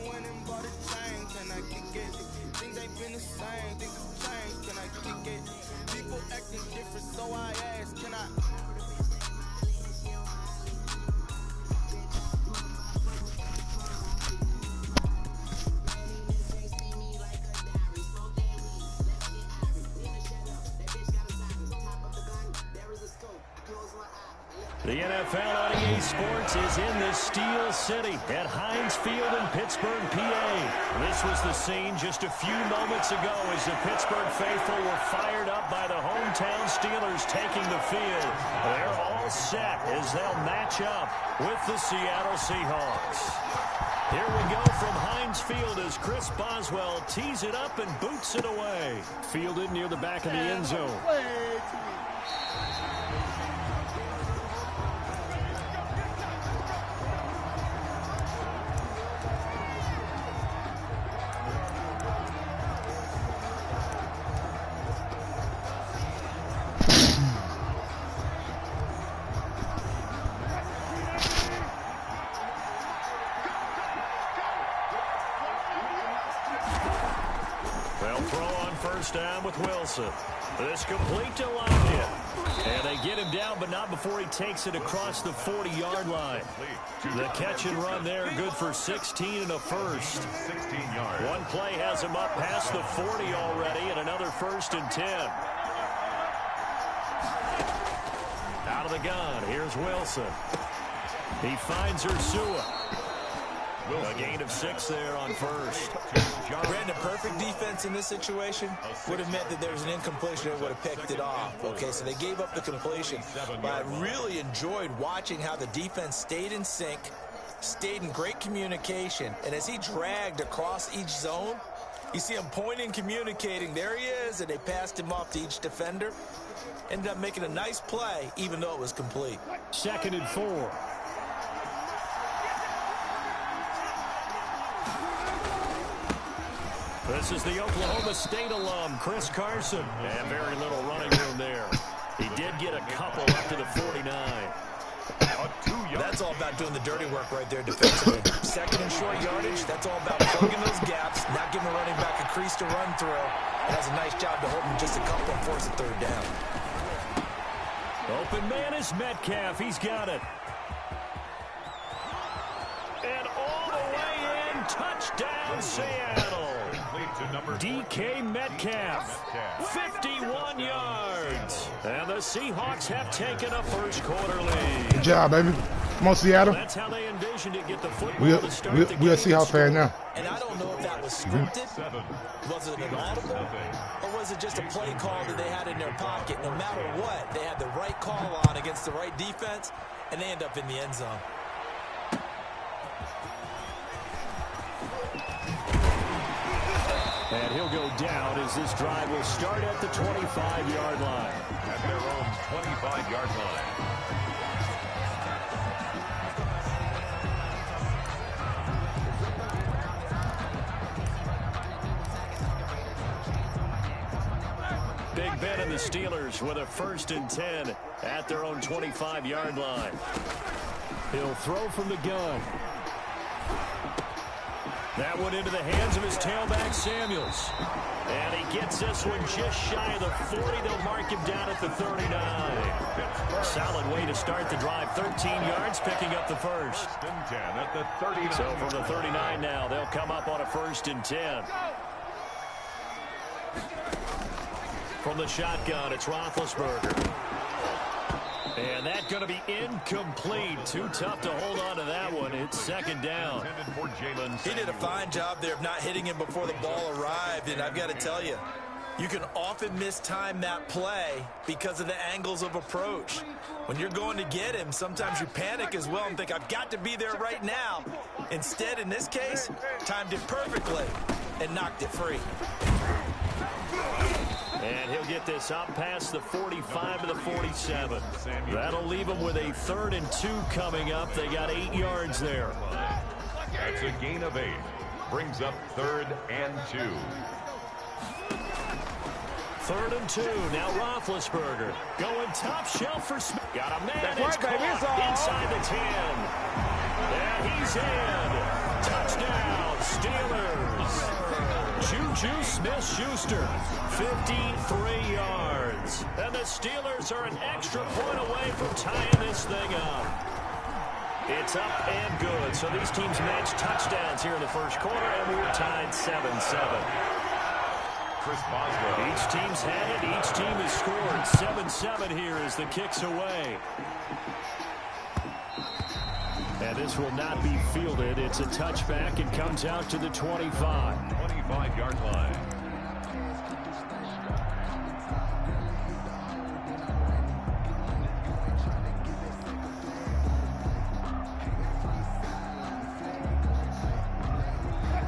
went and bought a chain, can I kick it? Things ain't been the same, things have changed, can I kick it? People acting different, so I ask, can I? The NFL on EA Sports is in the Steel City at Heinz Field in Pittsburgh, PA. This was the scene just a few moments ago as the Pittsburgh faithful were fired up by the hometown Steelers taking the field. They're all set as they'll match up with the Seattle Seahawks. Here we go from Heinz Field as Chris Boswell tees it up and boots it away. Fielded near the back of the end zone. First down with Wilson. This complete to Lockett. And they get him down, but not before he takes it across the 40-yard line. The catch and run there, good for 16 and a first. 16 yards. One play has him up past the 40 already, and another 1st and 10. Out of the gun, here's Wilson. He finds Ursua. A gain of 6 there on first. Brandon, perfect defense in this situation would have meant that there was an incompletion that would have picked it off. Okay, so they gave up the completion. But I really enjoyed watching how the defense stayed in sync, stayed in great communication. And as he dragged across each zone, you see him pointing, communicating. There he is, and they passed him off to each defender. Ended up making a nice play, even though it was complete. 2nd and 4. This is the Oklahoma State alum, Chris Carson. And very little running room there. He did get a couple up to the 49. That's all about doing the dirty work right there defensively. 2nd and short yardage, that's all about plugging those gaps, not giving a running back a crease to run through. And has a nice job to hold him just a couple and force a 3rd down. Open man is Metcalf. He's got it. And all the way in, touchdown Seattle. DK Metcalf, 51 yards. And the Seahawks have taken a first-quarter lead. Good job, baby. Come on, Seattle. That's how they envisioned to get the football to start the game. We're a Seahawks fan now. And I don't know if that was scripted. Was it an audible? Or was it just a play call that they had in their pocket? No matter what, they had the right call on against the right defense, and they end up in the end zone. And he'll go down as this drive will start at the 25-yard line. At their own 25-yard line. Big Ben and the Steelers with a 1st and 10 at their own 25-yard line. He'll throw from the gun. That one into the hands of his tailback, Samuels. And he gets this one just shy of the 40. They'll mark him down at the 39. Solid way to start the drive. 13 yards, picking up the first. 1st and 10 at the 39. So from the 39 now, they'll come up on a 1st and 10. From the shotgun, it's Roethlisberger. And that's going to be incomplete. Too tough to hold on to that one. It's 2nd down. He did a fine job there of not hitting him before the ball arrived. And I've got to tell you, you can often mistime that play because of the angles of approach. When you're going to get him, sometimes you panic as well and think, I've got to be there right now. Instead, in this case, timed it perfectly and knocked it free. And he'll get this up past the 45 to the 47. That'll leave him with a 3rd and 2 coming up. They got 8 yards there. That's a gain of 8. Brings up 3rd and 2. 3rd and 2. Now Roethlisberger going top shelf for Smith. Got a man. It's caught inside the 10. And he's in. Touchdown, Steelers. Juju Smith-Schuster, 53 yards. And the Steelers are an extra point away from tying this thing up. It's up and good. So these teams match touchdowns here in the first quarter, and we're tied 7-7. Each team's had it. Each team has scored. 7-7 here as the kick's away. And this will not be fielded. It's a touchback. It comes out to the 25. 25-yard line.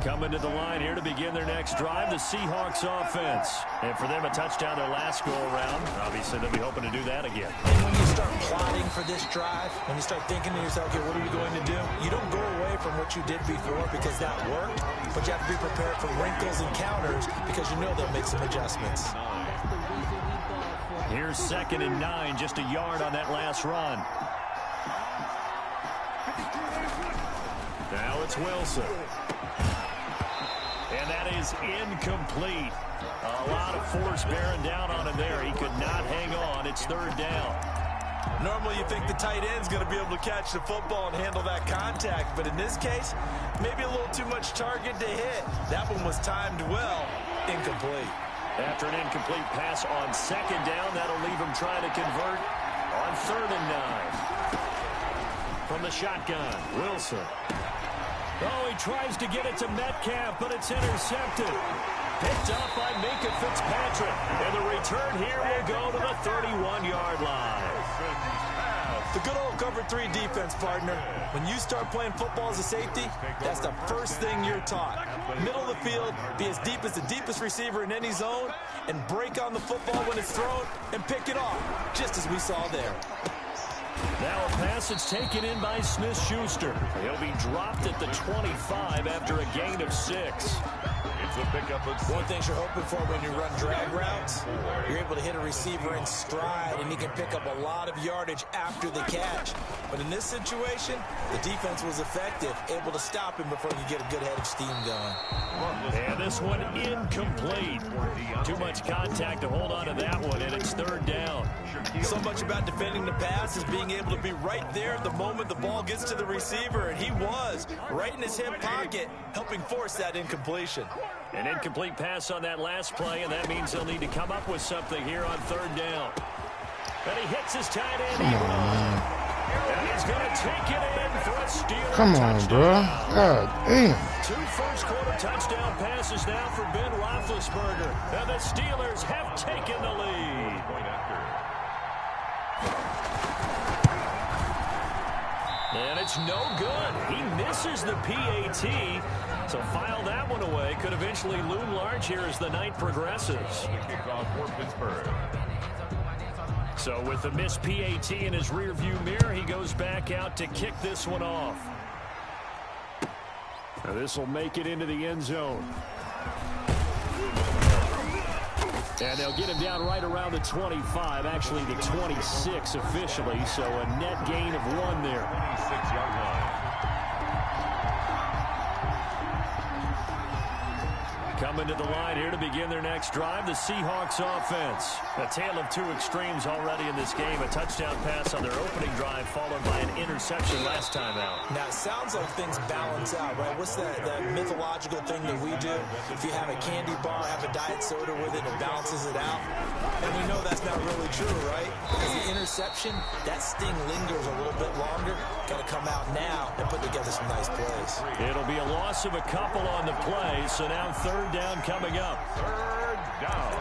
Coming to the line here to begin their next drive, the Seahawks offense. And for them, a touchdown their last go-around. Obviously, they'll be hoping to do that again. And when you start plotting for this drive, when you start thinking to yourself, okay, what are we going to do? You don't go away from what you did before because that worked, but you have to be prepared for wrinkles and counters because you know they'll make some adjustmts. Here's 2nd and 9, just a yard on that last run. Now it's Wilson. And that is incomplete. A lot of force bearing down on him there. He could not hang on. It's 3rd down. Normally you think the tight end's going to be able to catch the football and handle that contact, but in this case, maybe a little too much target to hit. That one was timed well. Incomplete. After an incomplete pass on 2nd down, that'll leave him trying to convert on 3rd and 9. From the shotgun, Wilson. Oh, he tries to get it to Metcalf, but it's intercepted. Picked up by Minkah Fitzpatrick. And the return here will go to the 31-yard line. The good old cover 3 defense, partner. When you start playing football as a safety, that's the first thing you're taught. Middle of the field, be as deep as the deepest receiver in any zone, and break on the football when it's thrown and pick it off, just as we saw there. Now a pass that's taken in by Smith-Schuster. He'll be dropped at the 25 after a gain of 6. It's a pickup of 6. One thing you're hoping for when you run drag routes, you're able to hit a receiver in stride, and he can pick up a lot of yardage after the catch. But in this situation, the defense was effective, able to stop him before you get a good head of steam going. And this one incomplete. Too much contact to hold on to that one, and it's 3rd down. So much about defending the pass is being able to be right there at the moment the ball gets to the receiver, and he was right in his hip pocket, helping force that incompletion. An incomplete pass on that last play, and that means they'll need to come up with something here on 3rd down. And he hits his tight end. And he's going to take it in for a Steeler Come on, touchdown. bro. God damn. 2 first-quarter touchdown passes now for Ben Roethlisberger. And the Steelers have taken the lead. And it's no good. He misses the PAT. So file that one away. Could eventually loom large here as the night progresses. Kickoff for Pittsburgh. So with the missed PAT in his rearview mirror, he goes back out to kick this one off. Now this will make it into the end zone. And they'll get him down right around the 25, actually the 26 officially, so a net gain of 1 there. 26-yard line. Coming to the line here to begin their next drive, the Seahawks offense. A tale of 2 extremes already in this game. A touchdown pass on their opening drive, followed by an interception last time out. Now, it sounds like things balance out, right? What's that mythological thing that we do? If you have a candy bar, have a diet soda with it, it balances it out. And we know that's not really true, right? Because the interception, that sting lingers a little bit longer. Got to come out now and put together some nice plays. It'll be a loss of a couple on the play, so now 3rd down coming up. 3rd down.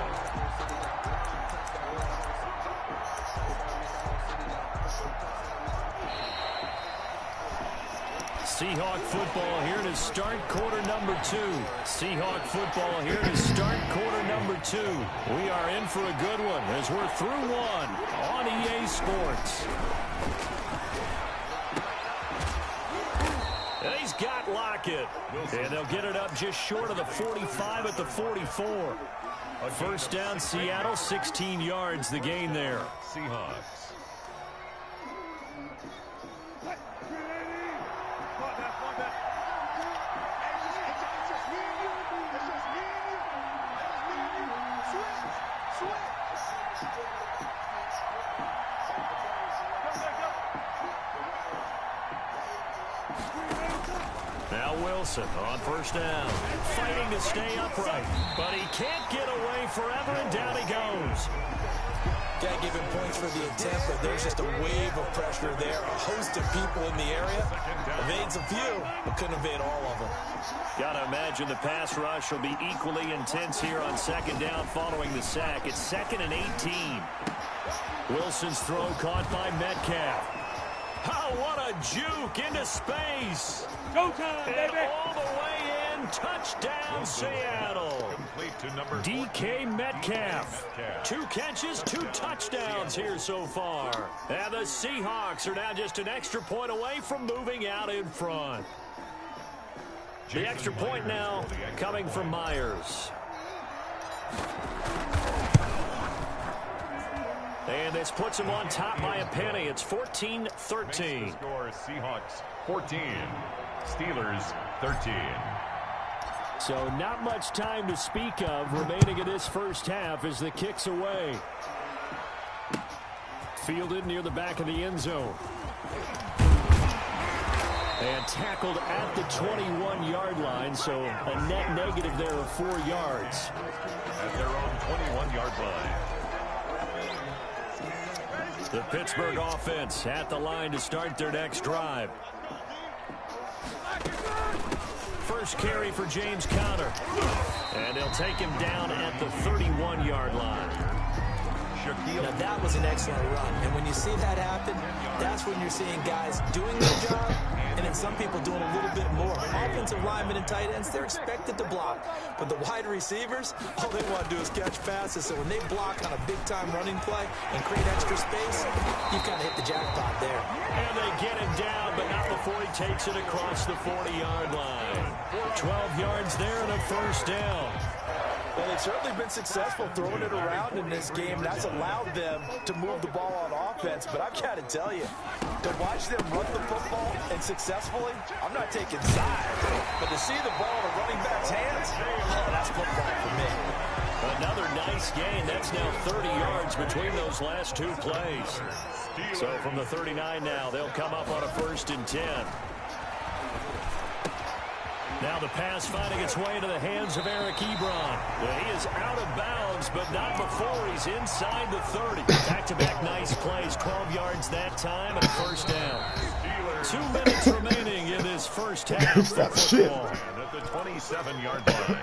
Seahawk football here to start quarter number 2. Seahawk football here to start quarter number 2. We are in for a good one as we're through 1 on EA Sports. And he's got Lockett. And they'll get it up just short of the 45 at the 44. First down, Seattle, 16 yards the gain there. Seahawks. Now Wilson on first down, fighting to stay upright, but he can't get away forever, and down he goes. Can't give him points for the attempt, but there's just a wave of pressure there. A host of people in the area. Evades a few, but couldn't evade all of them. Got to imagine the pass rush will be equally intense here on second down following the sack. It's 2nd and 18. Wilson's throw caught by Metcalf. Oh, what a juke into space. Go time, and baby. all the way in. Touchdown, Seattle. DK Metcalf. 2 catches, 2 touchdowns here so far. And the Seahawks are now just an extra point away from moving out in front. The extra point now coming from Myers. And this puts him on top by a penny. It's 14-13. Score Seahawks 14, Steelers 13. So not much time to speak of remaining in this first half as the kick's away. Fielded near the back of the end zone. And tackled at the 21-yard line, so a net negative there of 4 yards. At their own 21-yard line. The Pittsburgh offense at the line to start their next drive. First carry for James Conner. And they'll take him down at the 31-yard line. Now that was an excellent run, and when you see that happen, that's when you're seeing guys doing their job, and then some people doing a little bit more. Offensive linemen and tight ends, they're expected to block, but the wide receivers, all they want to do is catch passes. So when they block on a big-time running play and create extra space, you kind of hit the jackpot there. And they get him down, but not before he takes it across the 40-yard line. 12 yards there and a first down. Well, they've certainly been successful throwing it around in this game. That's allowed them to move the ball on offense. But I've got to tell you, to watch them run the football and successfully, I'm not taking sides. But to see the ball in a running back's hands, oh, that's football for me. Another nice gain. That's now 30 yards between those last 2 plays. So from the 39 now, they'll come up on a 1st and 10. Now the pass finding its way into the hands of Eric Ebron. He is out of bounds, but not before he's inside the 30. Back-to-back nice plays, 12 yards that time, and a first down. 2 minutes remaining in this first half of football. At the 27-yard line.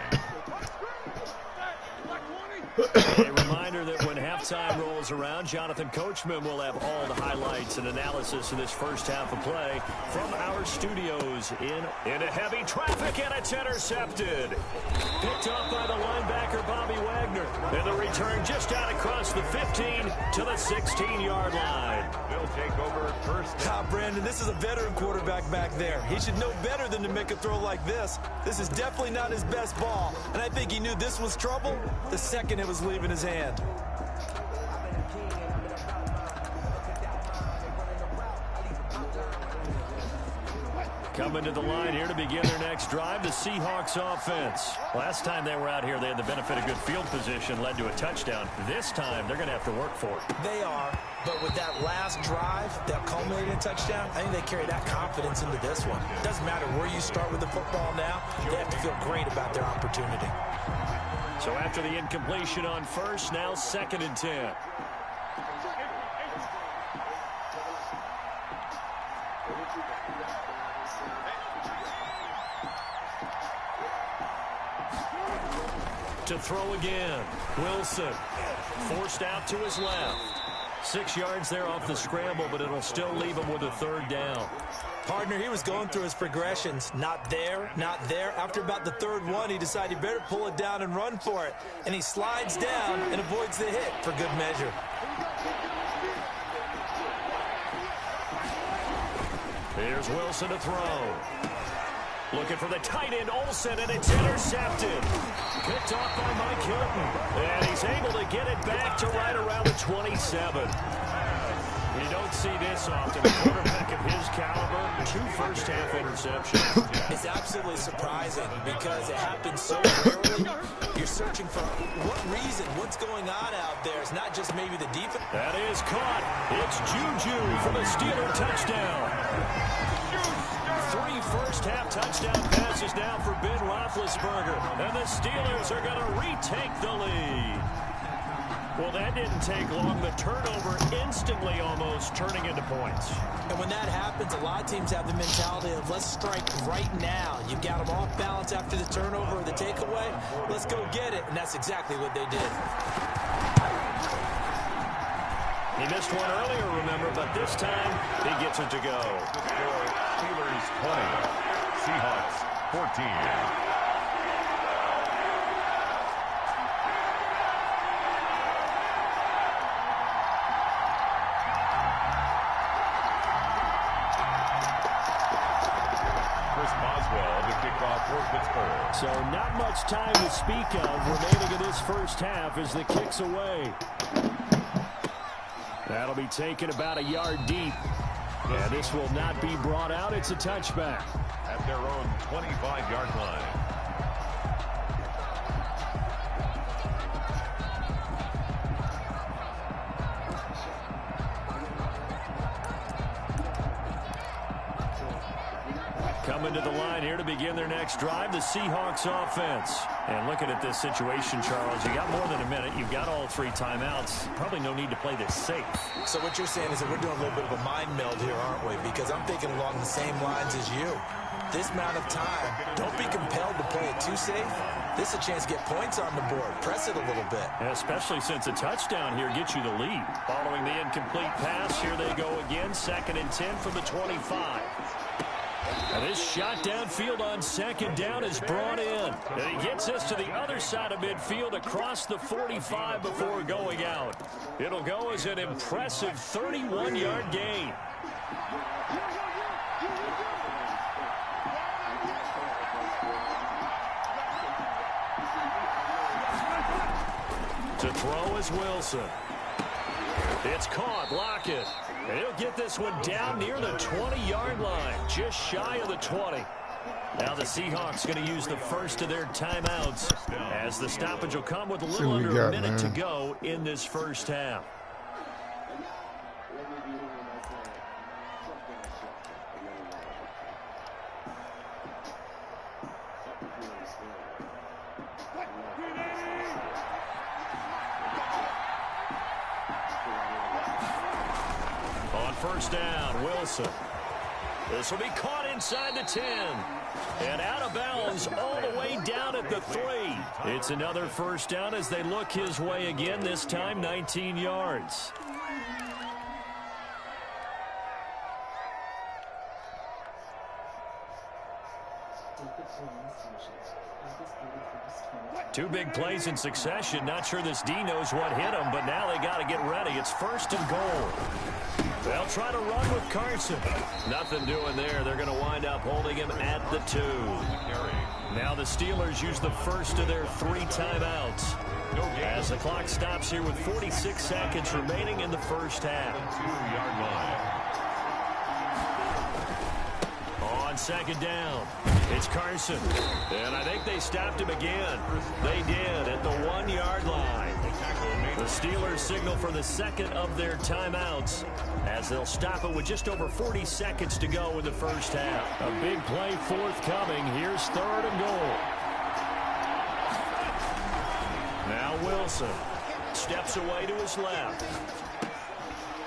A reminder that when halftime rolls around, Jonathan Coachman will have all the highlights and analysis of this first half of play from our studios into heavy traffic, and it's intercepted. Picked up by the linebacker, Bobby Wagner. And the return just out across the 15 to the 16-yard line. They'll take over first down. Brandon, this is a veteran quarterback back there. He should know better than to make a throw like this. This is definitely not his best ball, and I think he knew this was trouble the second it was leaving his hand. Coming to the line here to begin their next drive, the Seahawks offense. Last time they were out here, they had the benefit of good field position, led to a touchdown. This time, they're going to have to work for it. They are, but with that last drive that culminated in a touchdown, I think they carry that confidence into this one. It doesn't matter where you start with the football now, they have to feel great about their opportunity. So after the incompletion on first, now 2nd and 10. To throw again. Wilson forced out to his left. 6 yards there off the scramble, but it'll still leave him with a 3rd down. Partner, he was going through his progressions. Not there, not there. After about the 3rd one, he decided he better pull it down and run for it. And he slides down and avoids the hit for good measure. Here's Wilson to throw. Looking for the tight end, Olsen, and it's intercepted. Picked off by Mike Hilton. And he's able to get it back to right around the 27. You don't see this often. A quarterback of his caliber, 2 first-half interceptions. It's absolutely surprising because it happens so rarely. You're searching for what reason, what's going on out there. It's not just maybe the defense. That is caught. It's Juju for the Steeler touchdown. 3 first-half touchdown passes now for Ben Roethlisberger. And the Steelers are going to retake the lead. Well, that didn't take long. The turnover instantly almost turning into points. And when that happens, a lot of teams have the mentality of let's strike right now. You've got them off balance after the turnover or the takeaway. Let's go get it. And that's exactly what they did. He missed one earlier, remember, but this time he gets it to go. Steelers 20, Seahawks 14. So not much time to speak of remaining in this first half as the kick's away. That'll be taken about a yard deep. And this will not be brought out. It's a touchback. At their own 25-yard line. Coming to the line here to begin their next drive, the Seahawks offense. And looking at this situation, Charles, you got more than a minute. You've got all 3 timeouts. Probably no need to play this safe. So what you're saying is that we're doing a little bit of a mind meld here, aren't we? Because I'm thinking along the same lines as you. This amount of time, don't be compelled to play it too safe. This is a chance to get points on the board. Press it a little bit. Especially since a touchdown here gets you the lead. Following the incomplete pass, here they go again. 2nd and 10 from the 25. And this shot downfield on 2nd down is brought in. And he gets this to the other side of midfield across the 45 before going out. It'll go as an impressive 31-yard gain. To throw is Wilson. It's caught. Lockett. And he'll get this one down near the 20-yard line, just shy of the 20. Now the Seahawks going to use the first of their timeouts as the stoppage will come with a little under a minute to go in this first half. First down, Wilson. This will be caught inside the 10. And out of bounds all the way down at the 3. It's another first down as they look his way again, this time 19 yards. Two big plays in succession. Not sure this D knows what hit him, but now they got to get ready. It's 1st and goal. They'll try to run with Carson. Nothing doing there. They're going to wind up holding him at the 2. Now the Steelers use the first of their 3 timeouts as the clock stops here with 46 seconds remaining in the first half. 2-yard line. On 2nd down, it's Carson. And I think they stopped him again. They did at the 1-yard line. The Steelers signal for the 2nd of their timeouts as they'll stop it with just over 40 seconds to go in the first half. A big play forthcoming. Here's 3rd and goal. Now Wilson steps away to his left.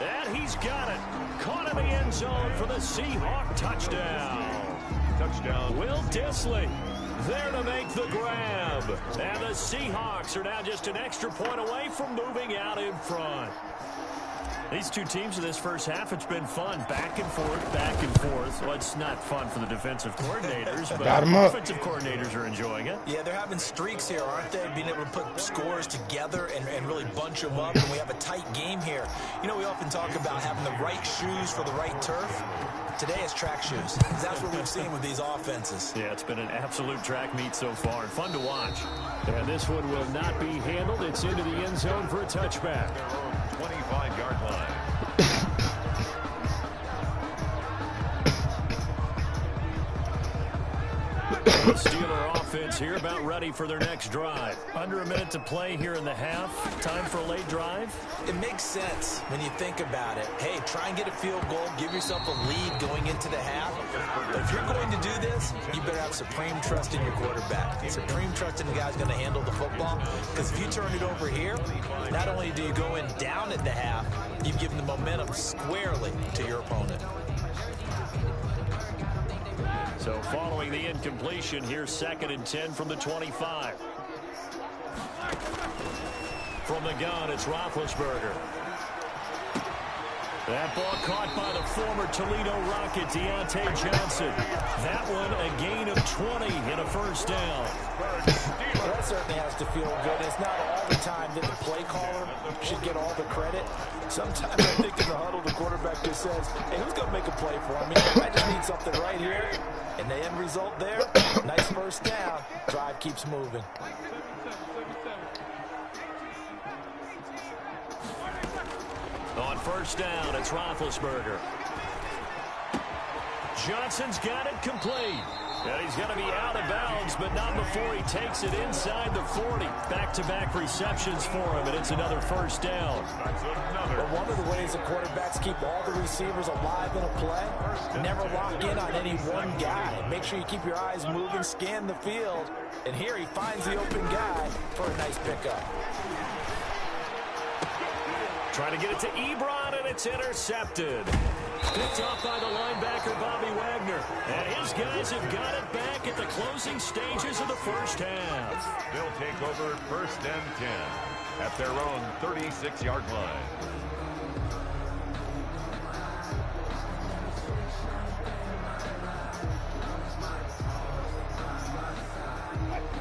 And he's got it. Caught in the end zone for the Seahawk touchdown. Touchdown. Will Dissly there to make the grab. And the Seahawks are now just an extra point away from moving out in front. These two teams in this first half, it's been fun. Back and forth, back and forth. Well, it's not fun for the defensive coordinators, but offensive coordinators are enjoying it. Yeah, they're having streaks here, aren't they? Being able to put scores together and really bunch them up, and we have a tight game here. You know, we often talk about having the right shoes for the right turf. Today it's track shoes. That's what we've seen with these offenses. Yeah, it's been an absolute track meet so far. Fun to watch. And this one will not be handled. It's into the end zone for a touchback. 25-yard line. The Steeler offense here about ready for their next drive. Under a minute to play here in the half. Time for a late drive. It makes sense when you think about it. Hey, try and get a field goal. Give yourself a lead going into the half. But if you're going to do this, you better have supreme trust in your quarterback. Supreme trust in the guy who's going to handle the football. Because if you turn it over here, not only do you go in down at the half, you've given the momentum squarely to your opponent. So following the incompletion, here's 2nd and 10 from the 25. From the gun, it's Roethlisberger. That ball caught by the former Toledo Rocket, Deontay Johnson. That one a gain of 20 and a first down. Well, that certainly has to feel good. It's not all the time that the play caller should get all the credit. Sometimes I think in the huddle, the quarterback just says, hey, who's going to make a play for me? I just need something right here. And the end result there, nice first down. Drive keeps moving. On first down, it's Roethlisberger. Johnson's got it complete. And he's going to be out of bounds, but not before he takes it inside the 40. Back-to-back receptions for him, and it's another first down. But one of the ways the quarterbacks keep all the receivers alive in a play, never lock in on any one guy. Make sure you keep your eyes moving, scan the field. And here he finds the open guy for a nice pickup. Trying to get it to Ebron, and it's intercepted. Picked off by the linebacker, Bobby Wagner. And his guys have got it back at the closing stages of the first half. They'll take over 1st and 10 at their own 36-yard line.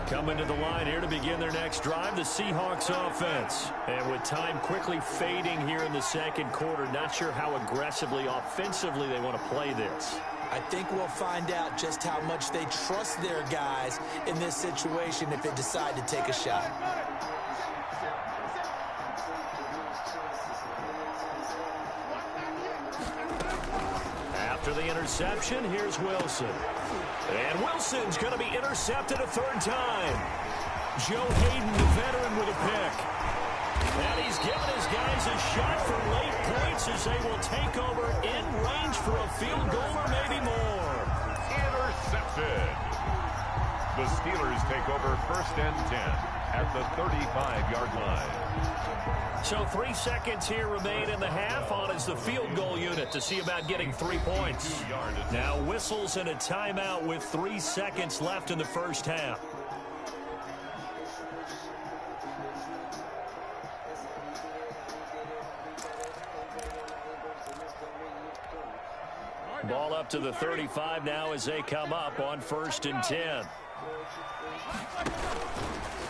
Coming to the line here to begin their next drive, the Seahawks offense. And with time quickly fading here in the second quarter, not sure how aggressively, offensively they want to play this. I think we'll find out just how much they trust their guys in this situation if they decide to take a shot. After the interception, here's Wilson. And Wilson's going to be intercepted a 3rd time. Joe Hayden, the veteran, with a pick. And he's given his guys a shot for late points as they will take over in range for a field goal or maybe more. Intercepted. The Steelers take over 1st and 10 at the 35-yard line. So 3 seconds here remain in the half. On is the field goal unit to see about getting 3 points. Now whistles and a timeout with 3 seconds left in the first half. Ball up to the 35 now as they come up on 1st and 10.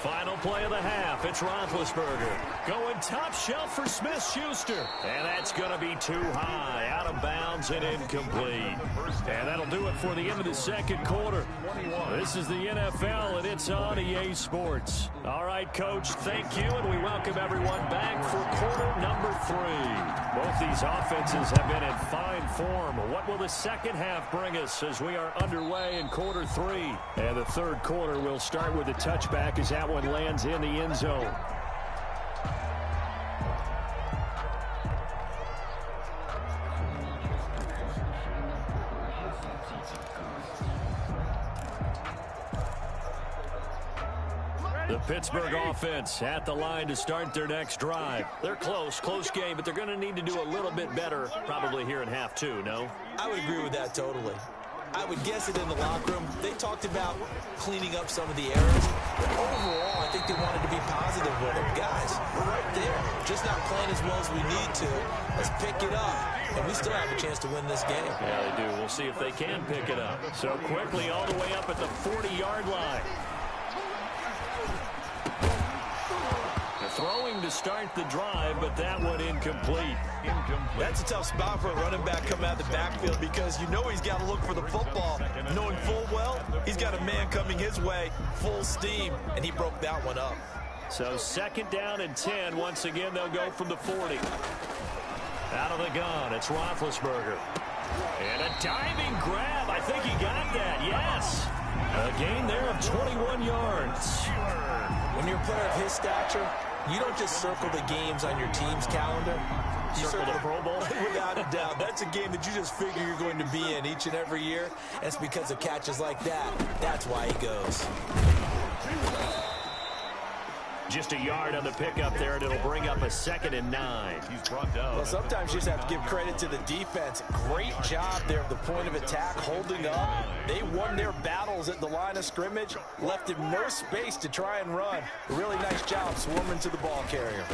Final play of the half. It's Roethlisberger going top shelf for Smith-Schuster. And that's going to be too high. Out of bounds and incomplete. And that'll do it for the end of the second quarter. This is the NFL, and it's on EA Sports. All right, Coach, thank you, and we welcome everyone back for quarter number 3. Both these offenses have been in fine form. What will the second half bring us as we are underway in quarter 3? And the third quarter will start with a touchback as that one lands in the end zone. The Pittsburgh offense at the line to start their next drive. They're close game, but they're going to need to do a little bit better probably here in half 2, no? I would agree with that totally. I would guess it in the locker room. They talked about cleaning up some of the errors. But overall, I think they wanted to be positive with them. Guys, we're right there. Just not playing as well as we need to. Let's pick it up. And we still have a chance to win this game. Yeah, they do. We'll see if they can pick it up. So quickly all the way up at the 40-yard line. Throwing to start the drive, but that one incomplete. That's a tough spot for a running back coming out of the backfield because you know he's got to look for the football, knowing full well he's got a man coming his way, full steam, and he broke that one up. So 2nd down and 10. Once again, they'll go from the 40. Out of the gun, it's Roethlisberger. And a diving grab. I think he got that, yes. A gain there of 21 yards. When you're a player of his stature, you don't just circle the games on your team's calendar. You Circle the Pro Bowl? Without a doubt. That's a game that you just figure you're going to be in each and every year. And it's because of catches like that. That's why he goes. Just a yard on the pickup there, and it'll bring up a 2nd and 9. He's brought down. Well, sometimes you just have to give credit to the defense. Great job there at the point of attack, holding up. They won their battles at the line of scrimmage, left him no space to try and run. Really nice job swarming to the ball carrier.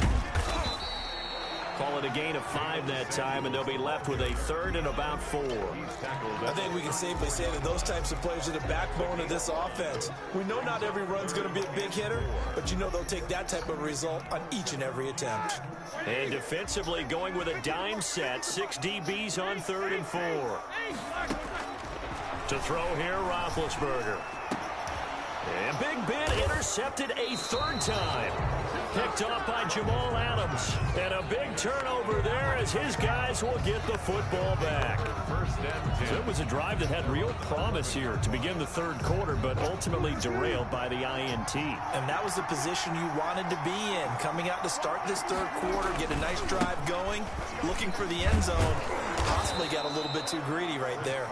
Call it a gain of 5 that time, and they'll be left with a 3rd and about 4. I think we can safely say that those types of players are the backbone of this offense. We know not every run's going to be a big hitter, but you know they'll take that type of result on each and every attempt. And defensively going with a dime set, 6 DBs on 3rd and 4. To throw here, Roethlisberger. And Big Ben intercepted a 3rd time. Picked off by Jamal Adams. And a big turnover there as his guys will get the football back. So it was a drive that had real promise here to begin the 3rd quarter, but ultimately derailed by the INT. And that was the position you wanted to be in. Coming out to start this 3rd quarter, get a nice drive going, looking for the end zone. Possibly got a little bit too greedy right there.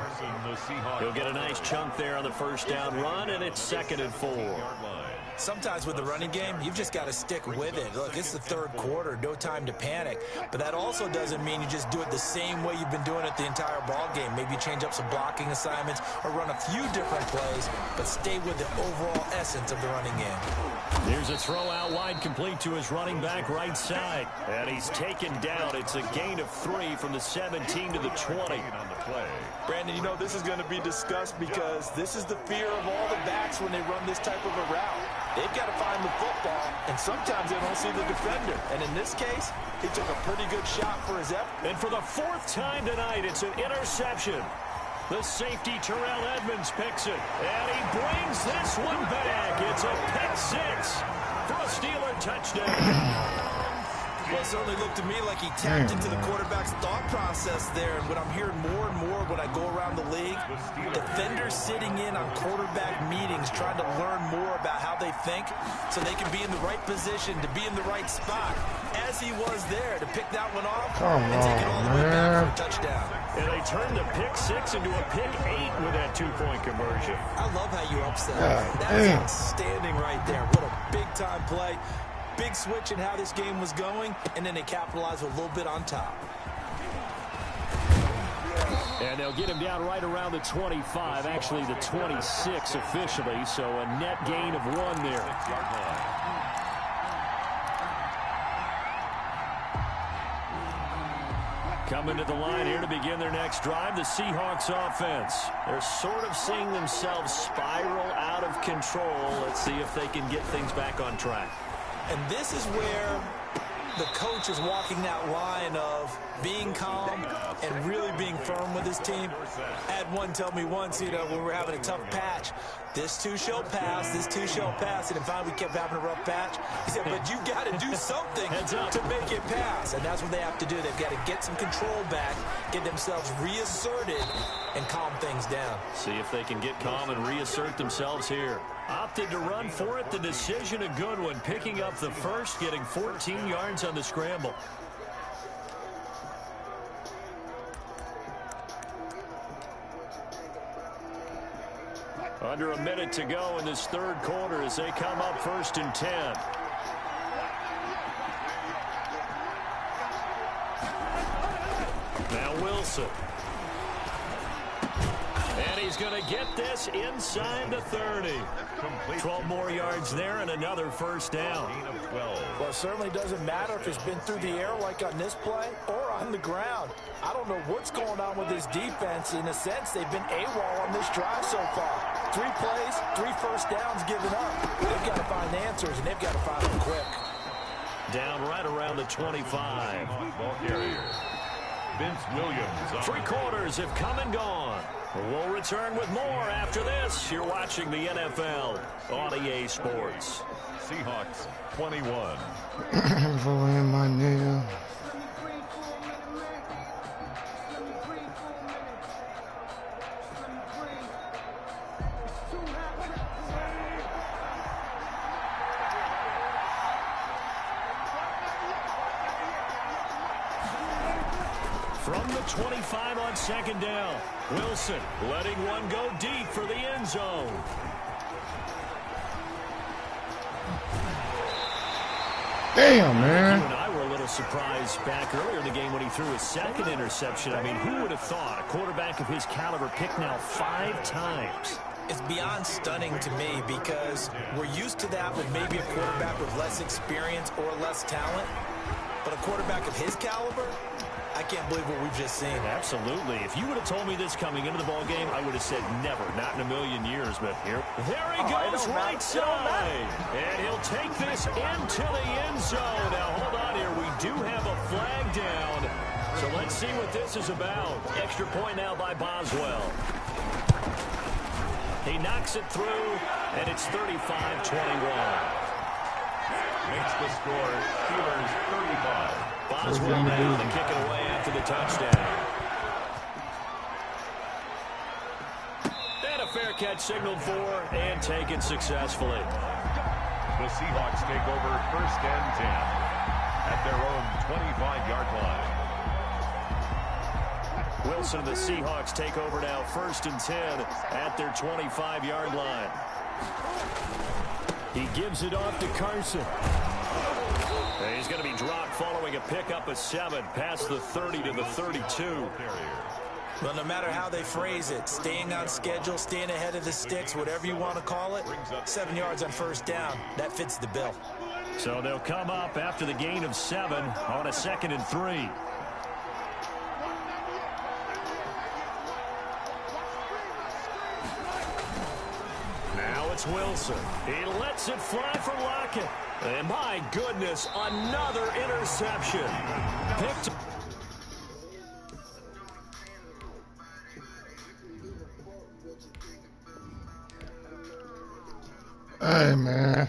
He'll get a nice chunk there on the 1st down run, and it's 2nd and 4. Sometimes with the running game, you've just got to stick with it. Look, it's the 3rd quarter, no time to panic. But that also doesn't mean you just do it the same way you've been doing it the entire ball game. Maybe change up some blocking assignments or run a few different plays, but stay with the overall essence of the running game. Here's a throw out wide, complete to his running back right side. And he's taken down. It's a gain of 3 from the 17 to the 20. Brandon, you know, this is going to be discussed because this is the fear of all the backs when they run this type of a route. They've got to find the football, and sometimes they don't see the defender. And in this case, he took a pretty good shot for his effort. And for the 4th time tonight, it's an interception. The safety, Terrell Edmonds, picks it. And he brings this one back. It's a pick 6 for a Steeler touchdown. Well, it certainly looked to me like he tapped into the quarterback's thought process there. And what I'm hearing more and more when I go around the league, defenders sitting in on quarterback meetings trying to learn more about how they think so they can be in the right position to be in the right spot, as he was there to pick that one off and take it all the way back for a touchdown. And they turned the pick 6 into a pick 8 with that 2-point conversion. I love how you upset. That was outstanding right there. What a big-time play. Big switch in how this game was going, and then they capitalized with a little bit on top. And they'll get him down right around the 25, actually the 26 officially, so a net gain of 1 there. Coming to the line here to begin their next drive, the Seahawks offense. They're sort of seeing themselves spiral out of control. Let's see if they can get things back on track. And this is where the coach is walking that line of being calm and really being firm with his team. I had one tell me once, you know, when we were having a tough patch, this too shall pass, this too shall pass. And finally we kept having a rough patch. He said, but you got to do something to make it pass. And that's what they have to do. They've got to get some control back, get themselves reasserted, and calm things down. See if they can get calm and reassert themselves here. Opted to run for it. The decision a good one. Picking up the first, getting 14 yards on the scramble. Under a minute to go in this 3rd quarter as they come up 1st and 10. Now Wilson. And he's going to get this inside the 30. 12 more yards there and another 1st down. Well, it certainly doesn't matter if it's been through the air like on this play or on the ground. I don't know what's going on with this defense. In a sense, they've been AWOL on this drive so far. 3 plays, 3 1st downs given up. They've got to find answers, and they've got to find them quick. Down right around the 25. Ball carrier, Vince Williams. 3 quarters have come and gone. We'll return with more after this. You're watching the NFL on EA Sports. Seahawks 21. In my nail. Two From the 25 on second down, Wilson letting one go deep for the end zone. Damn, man. You and I were a little surprised back earlier in the game when he threw his second interception. I mean, who would have thought a quarterback of his caliber picked now 5 times? It's beyond stunning to me because we're used to that with maybe a quarterback with less experience or less talent. But a quarterback of his caliber, I can't believe what we've just seen. Absolutely. If you would have told me this coming into the ball game, I would have said never, not in a million years. But here, there he goes, right side. And he'll take this into the end zone. Now, hold on here. We do have a flag down. So let's see what this is about. Extra point now by Boswell. He knocks it through, and it's 35-21. Makes the score Steelers 35. Boswell now to kick it away after the touchdown. And a fair catch signaled for and taken successfully. The Seahawks take over 1st and 10 at their own 25-yard line. Wilson and the Seahawks take over now 1st and 10 at their 25-yard line. He gives it off to Carson. And he's going to be dropped following a pickup of 7 past the 30 to the 32. Well, no matter how they phrase it, staying on schedule, staying ahead of the sticks, whatever you want to call it, 7 yards on 1st down, that fits the bill. So they'll come up after the gain of 7 on a 2nd and 3. It's Wilson. He lets it fly for Lockett. And my goodness, another interception. Picked. Hey, man.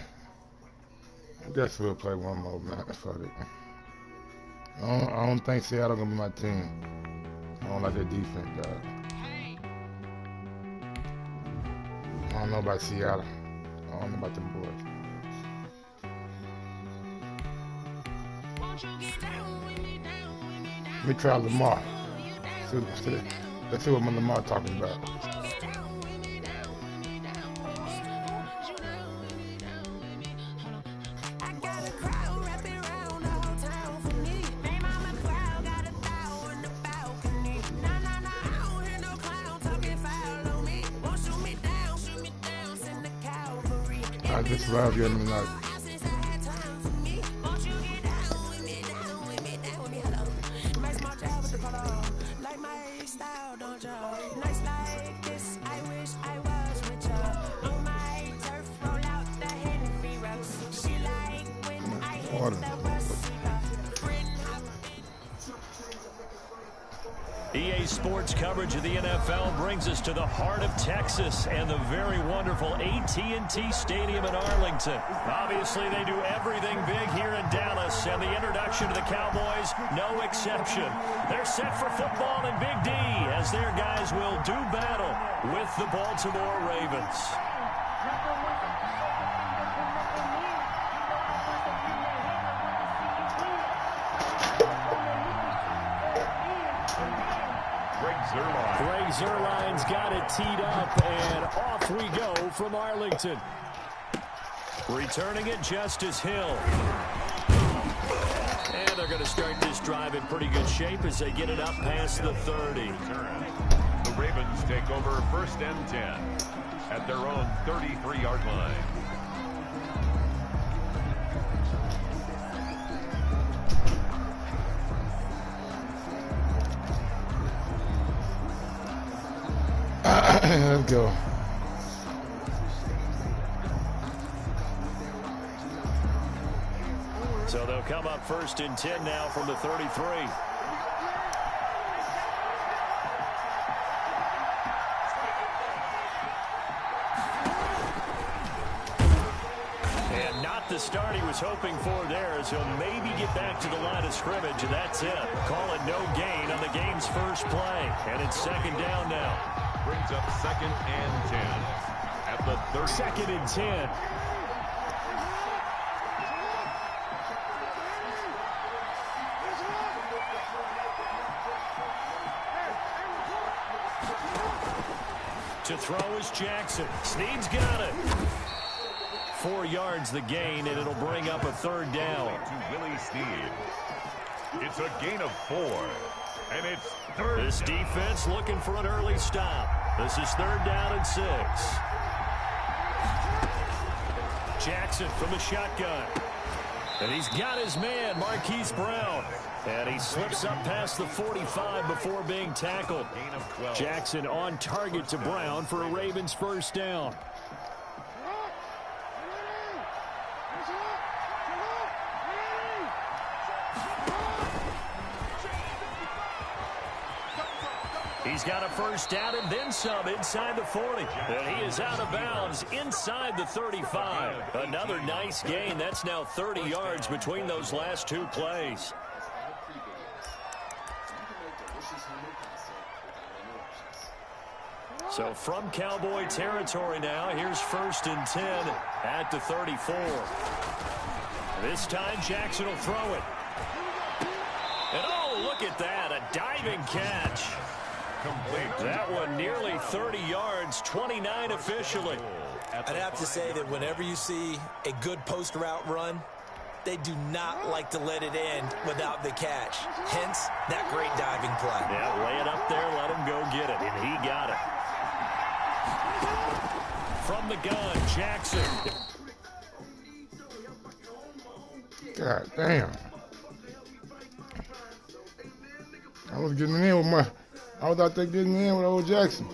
I guess we'll play one more, man. Fuck it. I don't think Seattle gonna be my team. I don't like their defense, dog. I don't know about Seattle. I don't know about them boys. Let me try Lamar. Let's see what Lamar talking about. I just love you tonight. EA Sports coverage of the NFL brings us to the heart of Texas and the very wonderful AT&T Stadium in Arlington. Obviously, they do everything big here in Dallas, and the introduction to the Cowboys, no exception. They're set for football in Big D as their guys will do battle with the Baltimore Ravens. Greg Zuerlein's got it teed up, and off we go from Arlington. Returning it, Justice Hill. And they're going to start this drive in pretty good shape as they get it up past the 30. The Ravens take over 1st and 10 at their own 33-yard line. Let's go. So they'll come up 1st and 10 now from the 33. And not the start he was hoping for there, as he'll maybe get back to the line of scrimmage, and that's it. Call it no gain on the game's first play. And it's 2nd down now. Brings up 2nd and 10 at the 30. 2nd and 10. To throw is Jackson. Snead's got it. 4 yards the gain, and it'll bring up a third down. To Willie Snead. It's a gain of 4. And it's third This down. defense looking for an early stop. This is 3rd down and 6. Jackson from the shotgun. And he's got his man, Marquise Brown. And he slips up past the 45 before being tackled. Jackson on target to Brown for a Ravens first down. He's got a first down and then some inside the 40. And he is out of bounds inside the 35. Another nice gain. That's now 30 yards between those last 2 plays. So from Cowboy territory now, here's 1st and 10 at the 34. This time Jackson will throw it. And oh, look at that, a diving catch. That one nearly 30 yards, 29 officially. I'd have to say that whenever you see a good post route run, they do not like to let it end without the catch. Hence, that great diving play. Yeah, lay it up there, let him go get it, and he got it. From the gun, Jackson. God damn. I was getting in with my... I was out there getting in with old Jackson.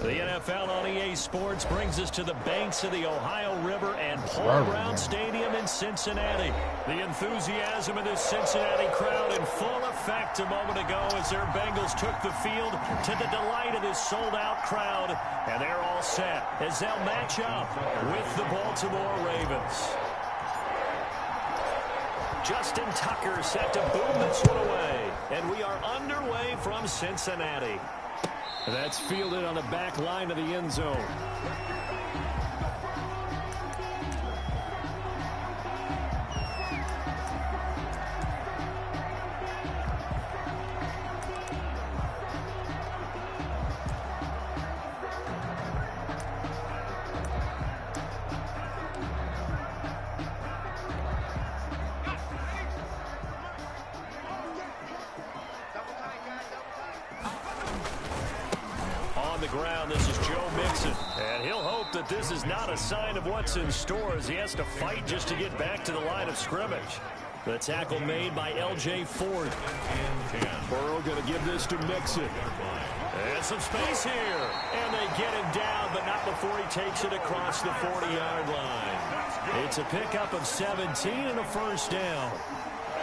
The NFL on EA Sports brings us to the banks of the Ohio River and Paul Brown Stadium in Cincinnati. The enthusiasm of this Cincinnati crowd in full effect a moment ago as their Bengals took the field to the delight of this sold-out crowd. And they're all set as they'll match up with the Baltimore Ravens. Justin Tucker set to boom this one away. And we are underway from Cincinnati. That's fielded on the back line of the end zone. This is not a sign of what's in store as he has to fight just to get back to the line of scrimmage. The tackle made by L.J. Ford. Burrow going to give this to Mixon. And some space here. And they get him down, but not before he takes it across the 40-yard line. It's a pickup of 17 and a first down.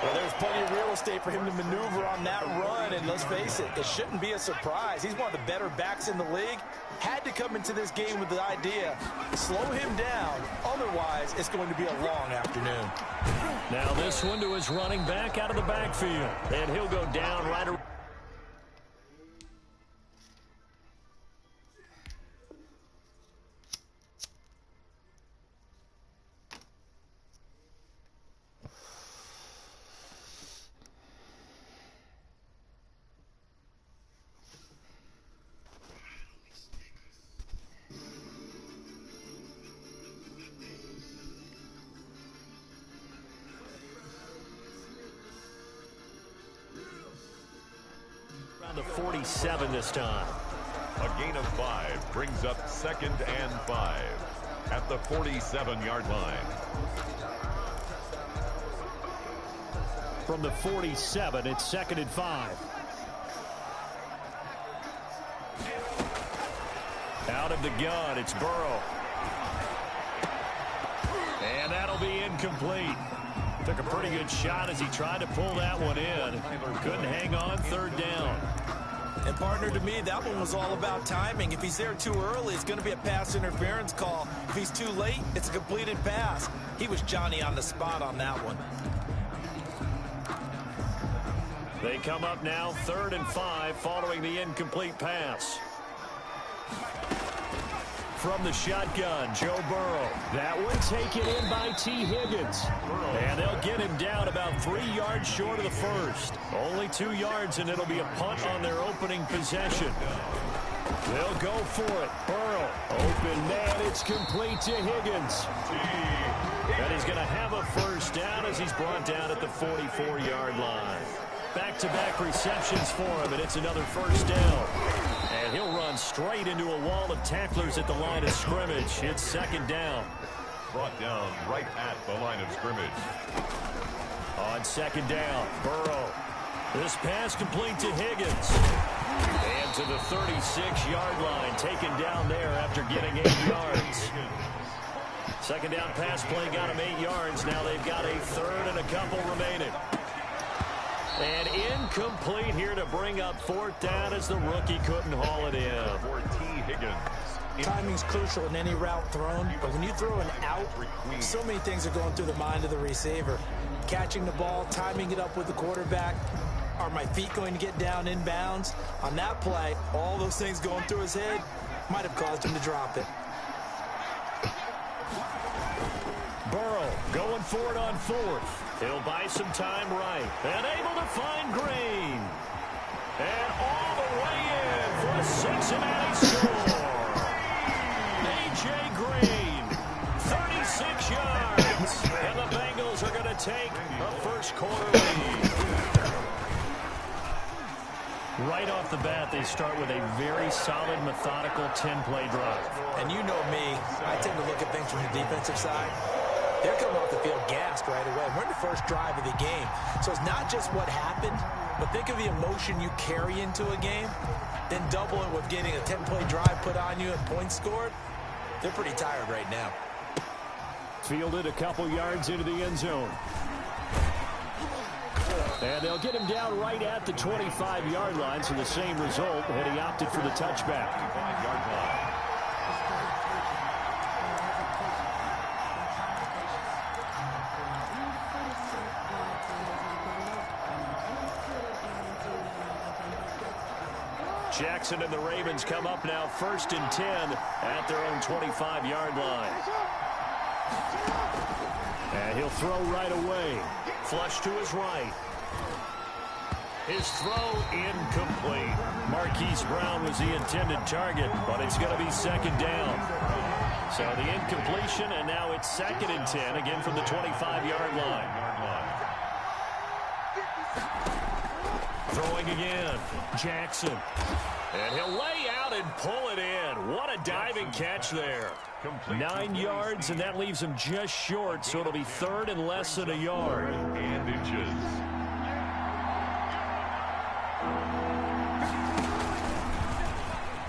Well, there's plenty of real estate for him to maneuver on that run, and let's face it, it shouldn't be a surprise. He's one of the better backs in the league. Had to come into this game with the idea, slow him down, otherwise it's going to be a long afternoon. Now this one to his running back out of the backfield, and he'll go down right around. The 47 this time. A gain of 5 brings up 2nd and 5 at the 47-yard line. From the 47, it's 2nd and 5. Out of the gun, it's Burrow. And that'll be incomplete. Took a pretty good shot as he tried to pull that one in. Couldn't hang on, 3rd down. And partner, to me, that one was all about timing. If he's there too early, it's going to be a pass interference call. If he's too late, it's a completed pass. He was Johnny on the spot on that one. They come up now 3rd and 5 following the incomplete pass. From the shotgun, Joe Burrow. That one taken in by T. Higgins. And they'll get him down about 3 yards short of the first. Only 2 yards, and it'll be a punt on their opening possession. They'll go for it. Burrow, open man, it's complete to Higgins. And he's going to have a first down as he's brought down at the 44-yard line. Back-to-back receptions for him, and it's another first down. And he'll run straight into a wall of tacklers at the line of scrimmage. It's 2nd down. Brought down right at the line of scrimmage. On 2nd down, Burrow. This pass complete to Higgins. And to the 36-yard line, taken down there after getting 8 yards. 2nd down pass play got him 8 yards. Now they've got a 3rd and a couple remaining. And incomplete here to bring up 4th down as the rookie couldn't haul it in. For T. Higgins. Timing's crucial in any route thrown, but when you throw an out, so many things are going through the mind of the receiver. Catching the ball, timing it up with the quarterback. Are my feet going to get down in bounds? On that play, all those things going through his head might have caused him to drop it. Burrow going for it on 4th. He'll buy some time right. And able to find Green. And all the way in for a Cincinnati score. A.J. Green, 36 yards. And the Bengals are going to take a first-quarter lead. Right off the bat, they start with a very solid, methodical 10-play drive. And you know me, I tend to look at things from the defensive side. They're coming off the field gassed right away. We're in the first drive of the game. So it's not just what happened, but think of the emotion you carry into a game, then double it with getting a 10-play drive put on you and points scored. They're pretty tired right now. Fielded a couple yards into the end zone. And they'll get him down right at the 25-yard line, so the same result had he opted for the touchback. 25-yard line. Jackson and the Ravens come up now 1st and 10 at their own 25-yard line. And he'll throw right away. Flush to his right. His throw incomplete. Marquise Brown was the intended target, but it's going to be 2nd down. So the incompletion, and now it's 2nd and 10, again from the 25-yard line. Throwing again, Jackson. And he'll lay out and pull it in. What a diving catch there. 9 yards, and that leaves him just short, so it'll be 3rd and less than a yard. And inches.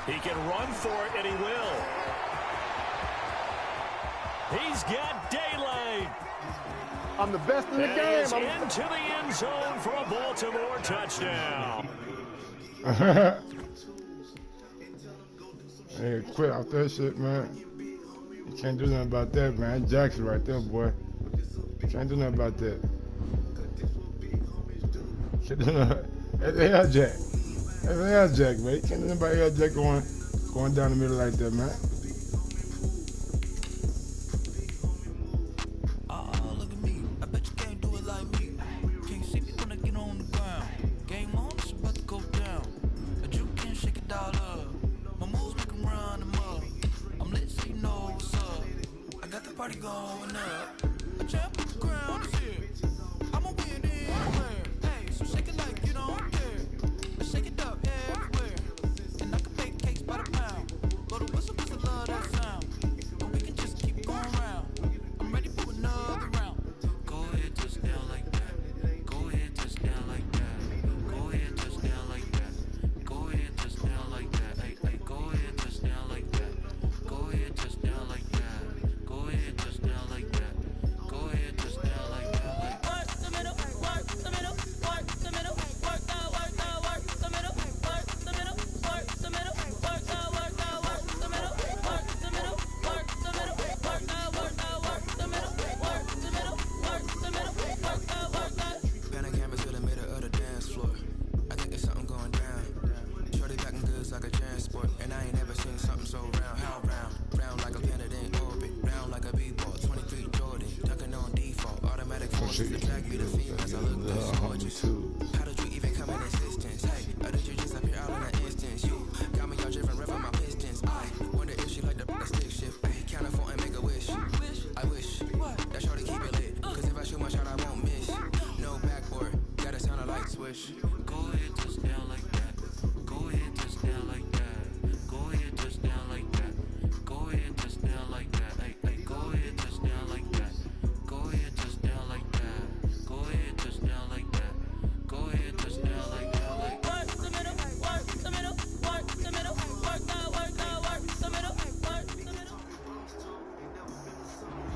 He can run for it, and he will. He's got daylight. I'm the best in the And game. he is into the end zone for a Baltimore touchdown. Hey, quit off that shit, man. You can't do nothing about that, man. That's Jackson right there, boy. Can't do nothing about that. Can't do nothing. That's Air Jack. That's Air Jack, man. You can't do nothing about Air Jack going down the middle like that, man. Party going up. A champ on the ground is here. I'ma win anywhere. Hey, so shake it like you don't care. Let's shake it up everywhere. And I can bake cakes by the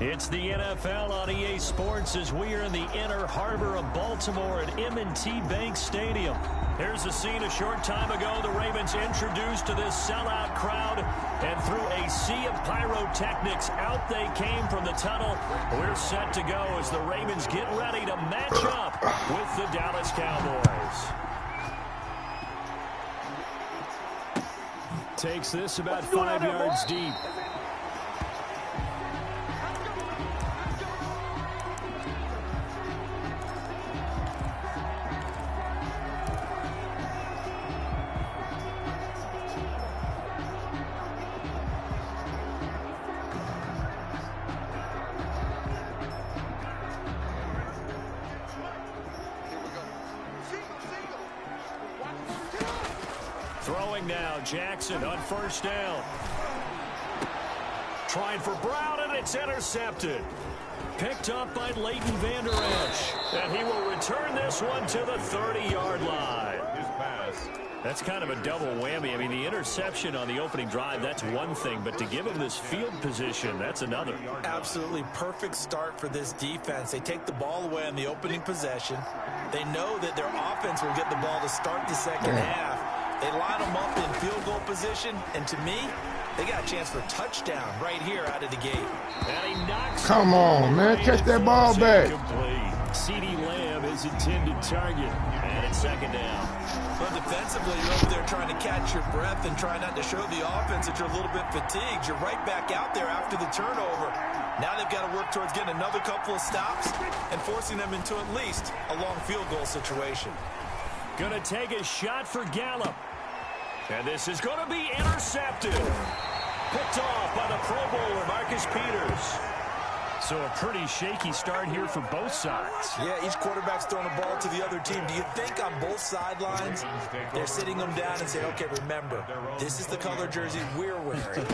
It's the NFL on EA Sports as we are in the inner harbor of Baltimore at M&T Bank Stadium. Here's the scene a short time ago. The Ravens introduced to this sellout crowd, and through a sea of pyrotechnics, out they came from the tunnel. We're set to go as the Ravens get ready to match up with the Dallas Cowboys. Takes this about 5 yards deep. Throwing now, Jackson on first down. Trying for Brown, and it's intercepted. Picked up by Leighton Vander Esch. And he will return this one to the 30-yard line. His pass. That's kind of a double whammy. I mean, the interception on the opening drive, that's one thing. But to give him this field position, that's another. Absolutely perfect start for this defense. They take the ball away on the opening possession. They know that their offense will get the ball to start the second half. They line them up in field goal position, and to me, they got a chance for a touchdown right here out of the gate. And he knocks. Come on, man. Catch that ball back. CeeDee Lamb is intended target. And it's second down. But defensively, you're over there trying to catch your breath and try not to show the offense that you're a little bit fatigued. You're right back out there after the turnover. Now they've got to work towards getting another couple of stops and forcing them into at least a long field goal situation. Gonna take a shot for Gallup. And this is going to be intercepted. Picked off by the Pro Bowler, Marcus Peters. So a pretty shaky start here for both sides. Yeah, each quarterback's throwing a ball to the other team. Do you think on both sidelines they're sitting them down and saying, okay, remember, this is the color jersey we're wearing.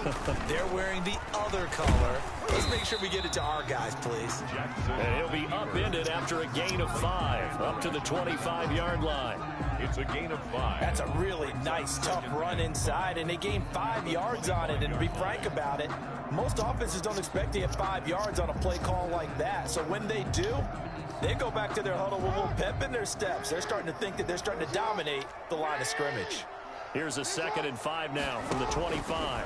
They're wearing the other color. Let's make sure we get it to our guys, please. And he'll be upended after a gain of 5, up to the 25-yard line. It's a gain of 5. That's a really nice, tough run inside, and they gained 5 yards on it. And to be frank about it, most offenses don't expect to get 5 yards on a play call like that. So when they do, they go back to their huddle with a little pep in their steps. They're starting to think that they're starting to dominate the line of scrimmage. Here's a 2nd and 5 now from the 25.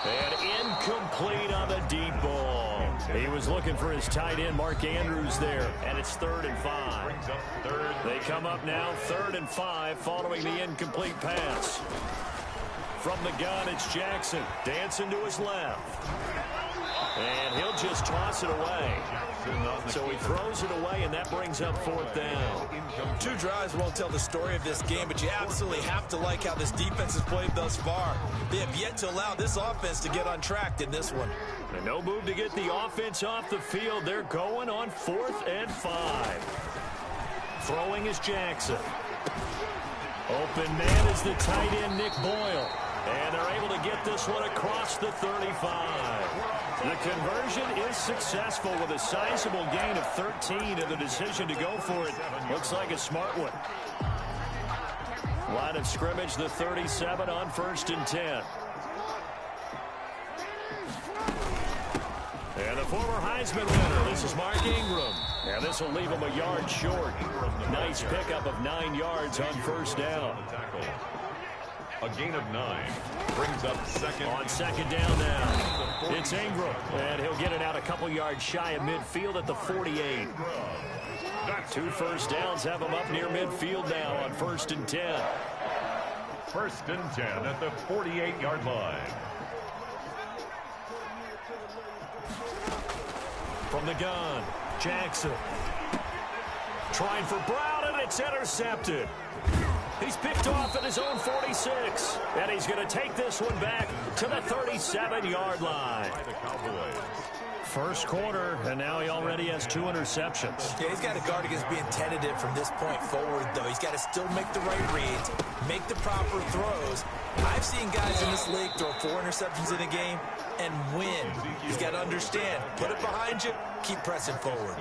And incomplete on the deep ball. He was looking for his tight end, Mark Andrews, there. And it's 3rd and 5. They come up now, 3rd and 5, following the incomplete pass. From the gun, it's Jackson. Dancing to his left. And he'll just toss it away. So he throws it away, and that brings up 4th down. 2 drives won't tell the story of this game, but you absolutely have to like how this defense has played thus far. They have yet to allow this offense to get untracked in this one. And no move to get the offense off the field. They're going on 4th and 5. Throwing is Jackson. Open man is the tight end, Nick Boyle. And they're able to get this one across the 35. The conversion is successful with a sizable gain of 13, and the decision to go for it looks like a smart one. Line of scrimmage, the 37 on 1st and 10. And the former Heisman winner, this is Mark Ingram. And this will leave him a yard short. Nice pickup of 9 yards on 1st down. A gain of 9 brings up 2nd. On 2nd down now, it's Ingram, and he'll get it out a couple yards shy of midfield at the 48. 2 first downs have him up near midfield now on 1st and 10. 1st and 10 at the 48-yard line. From the gun, Jackson. Trying for Brown, and it's intercepted. He's picked off at his own 46. And he's going to take this one back to the 37-yard line. First quarter, and now he already has 2 interceptions. Yeah, he's got to guard against being tentative from this point forward, though. He's got to still make the right reads, make the proper throws. I've seen guys in this league throw 4 interceptions in a game and win. He's got to understand, put it behind you, keep pressing forward.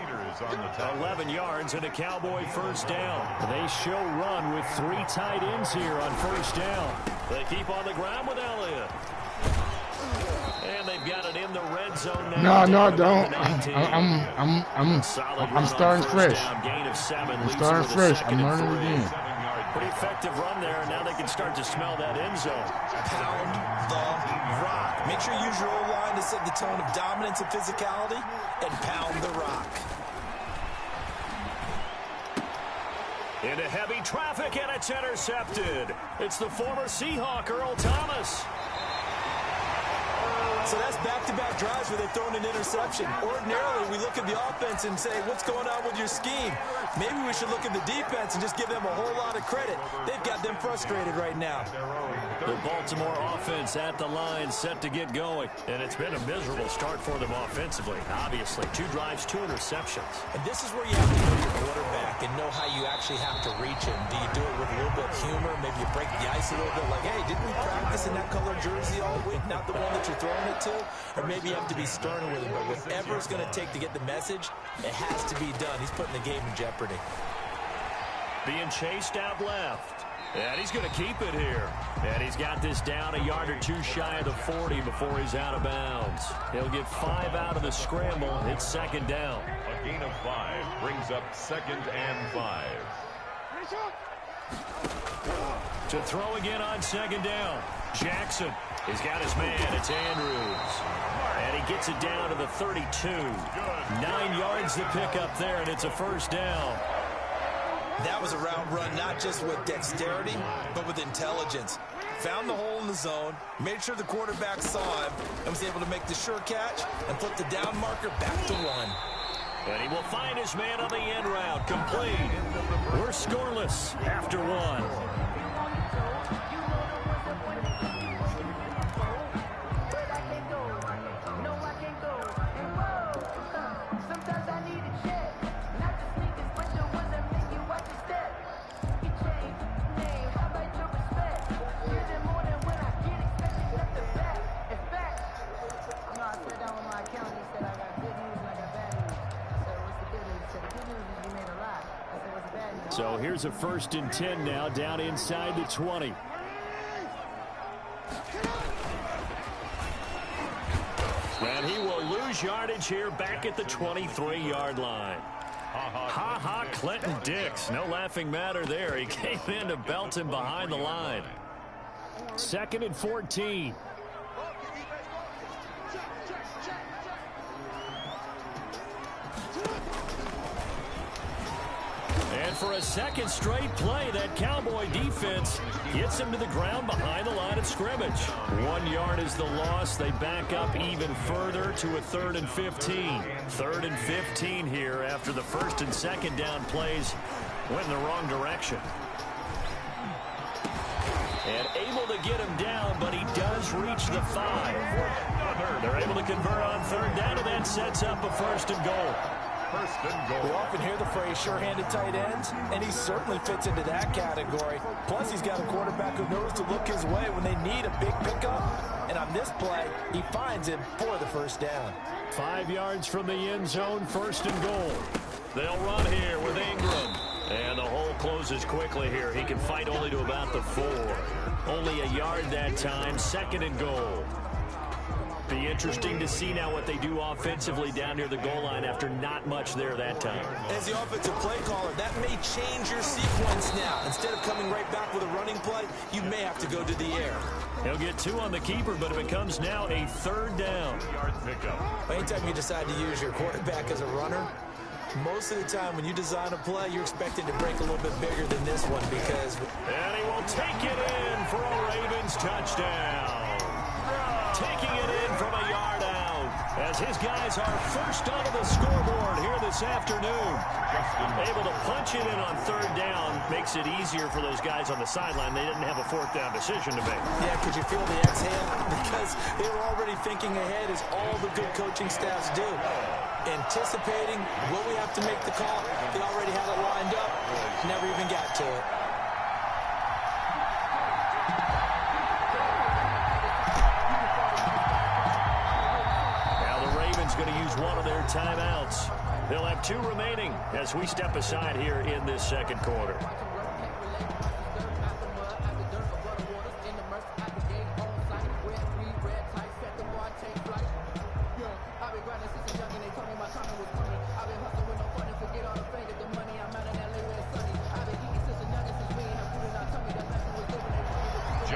11 yards and a Cowboy first down. They show run with 3 tight ends here on 1st down. They keep on the ground with Elliott. zone now. No, don't. Solid I'm run starting on first fresh. down, gain of 7. I'm leaves starting them with a fresh. 2nd I'm and learning 3. again. Pretty effective run there, and now they can start to smell that end zone. Pound the rock. Make sure you use your O-line to set the tone of dominance and physicality, and pound the rock. Into heavy traffic, and it's intercepted. It's the former Seahawk, Earl Thomas. So that's back-to-back drives where they've thrown an interception. Ordinarily, we look at the offense and say, what's going on with your scheme? Maybe we should look at the defense and just give them a whole lot of credit. They've got them frustrated right now. The Baltimore offense at the line, set to get going. And it's been a miserable start for them offensively, obviously. 2 drives, 2 interceptions. And this is where you have to know your quarterback and know how you actually have to reach him. Do you do it with a little bit of humor? Maybe you break the ice a little bit like, hey, didn't we practice in that color jersey all week? Not the one that you're throwing it to? Or maybe you have to be stern with him. But whatever it's going to take to get the message, it has to be done. He's putting the game in jeopardy. Being chased out left. And he's going to keep it here. And he's got this down a yard or 2 shy of the 40 before he's out of bounds. He'll get 5 out of the scramble. It's 2nd down. A gain of 5 brings up 2nd and 5. To throw again on 2nd down. Jackson. He's got his man. It's Andrews. And he gets it down to the 32. 9 yards to pick up there, and it's a 1st down. That was a route run not just with dexterity, but with intelligence. Found the hole in the zone, made sure the quarterback saw him, and was able to make the sure catch and flip the down marker back to 1. And he will find his man on the end route. Complete. We're scoreless after 1. So here's a 1st and 10 now, down inside the 20. And he will lose yardage here back at the 23-yard line. Ha-ha, Clinton Dix. No laughing matter there. He came in to belt him behind the line. 2nd and 14. And for a 2nd straight play, that Cowboy defense gets him to the ground behind the line of scrimmage. 1 yard is the loss. They back up even further to a 3rd and 15. 3rd and 15 here after the 1st and 2nd down plays went in the wrong direction. And able to get him down, but he does reach the 5. They're able to convert on 3rd down, and that sets up a 1st and goal. We often hear the phrase sure-handed tight ends, and he certainly fits into that category. Plus, he's got a quarterback who knows to look his way when they need a big pickup. And on this play, he finds him for the 1st down. 5 yards from the end zone, 1st and goal. They'll run here with Ingram. And the hole closes quickly here. He can fight only to about the 4. Only a yard that time, 2nd and goal. Be interesting to see now what they do offensively down near the goal line after not much there that time. As the offensive play caller, that may change your sequence now. Instead of coming right back with a running play, you may have to go to the air. He'll get 2 on the keeper, but it becomes now a 3rd down. Anytime you decide to use your quarterback as a runner, most of the time when you design a play, you're expected to break a little bit bigger than this one because... And he will take it in for a Ravens touchdown. Taking it in from a yard out as his guys are first onto the scoreboard here this afternoon. Able to punch it in on 3rd down makes it easier for those guys on the sideline. They didn't have a 4th down decision to make. Yeah, could you feel the exhale? Because they were already thinking ahead as all the good coaching staffs do. Anticipating, will we have to make the call? They already had it lined up, never even got to it. Going to use one of their timeouts. They'll have 2 remaining as we step aside here in this 2nd quarter.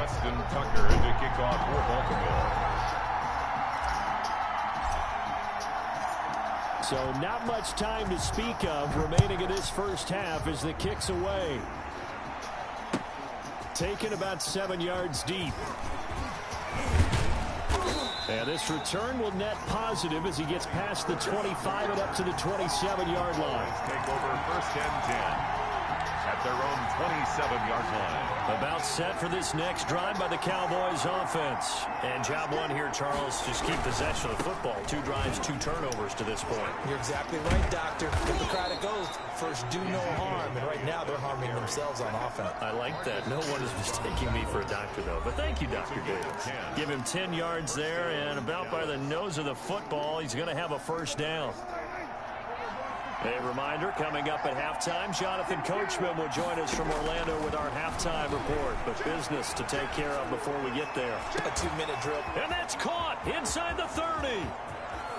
Justin Tucker to kick off for Baltimore. So not much time to speak of remaining in this first half as the kick's away. Taken about 7 yards deep. And this return will net positive as he gets past the 25 and up to the 27-yard line. Take over first and 10 at their own 27-yard line. About set for this next drive by the Cowboys offense. And job one here, Charles, just keep possession of the football. 2 drives, 2 turnovers to this point. You're exactly right, Doctor. Hippocratic oath. First, do no harm. And right now, they're harming themselves on offense. I like that. No one is mistaking me for a doctor, though. But thank you, Dr. Davis. Give him 10 yards there, and about by the nose of the football, he's going to have a first down. A reminder, coming up at halftime, Jonathan Coachman will join us from Orlando with our halftime report. But business to take care of before we get there. A 2-minute drill. And that's caught inside the 30.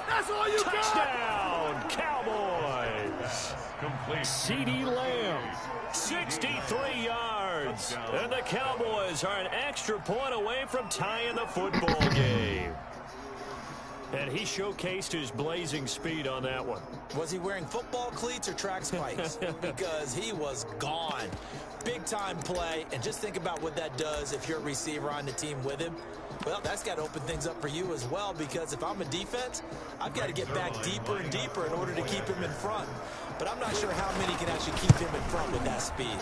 That's all you Touchdown, Cowboys. Complete. CeeDee Lamb, 63 yards. And the Cowboys are an extra point away from tying the football game. And he showcased his blazing speed on that one. Was he wearing football cleats or track spikes? Because he was gone. Big-time play, and just think about what that does if you're a receiver on the team with him. Well, that's got to open things up for you as well, because if I'm a defense, I've got to get back deeper and deeper in order to keep him in front. But I'm not sure how many can actually keep him in front with that speed.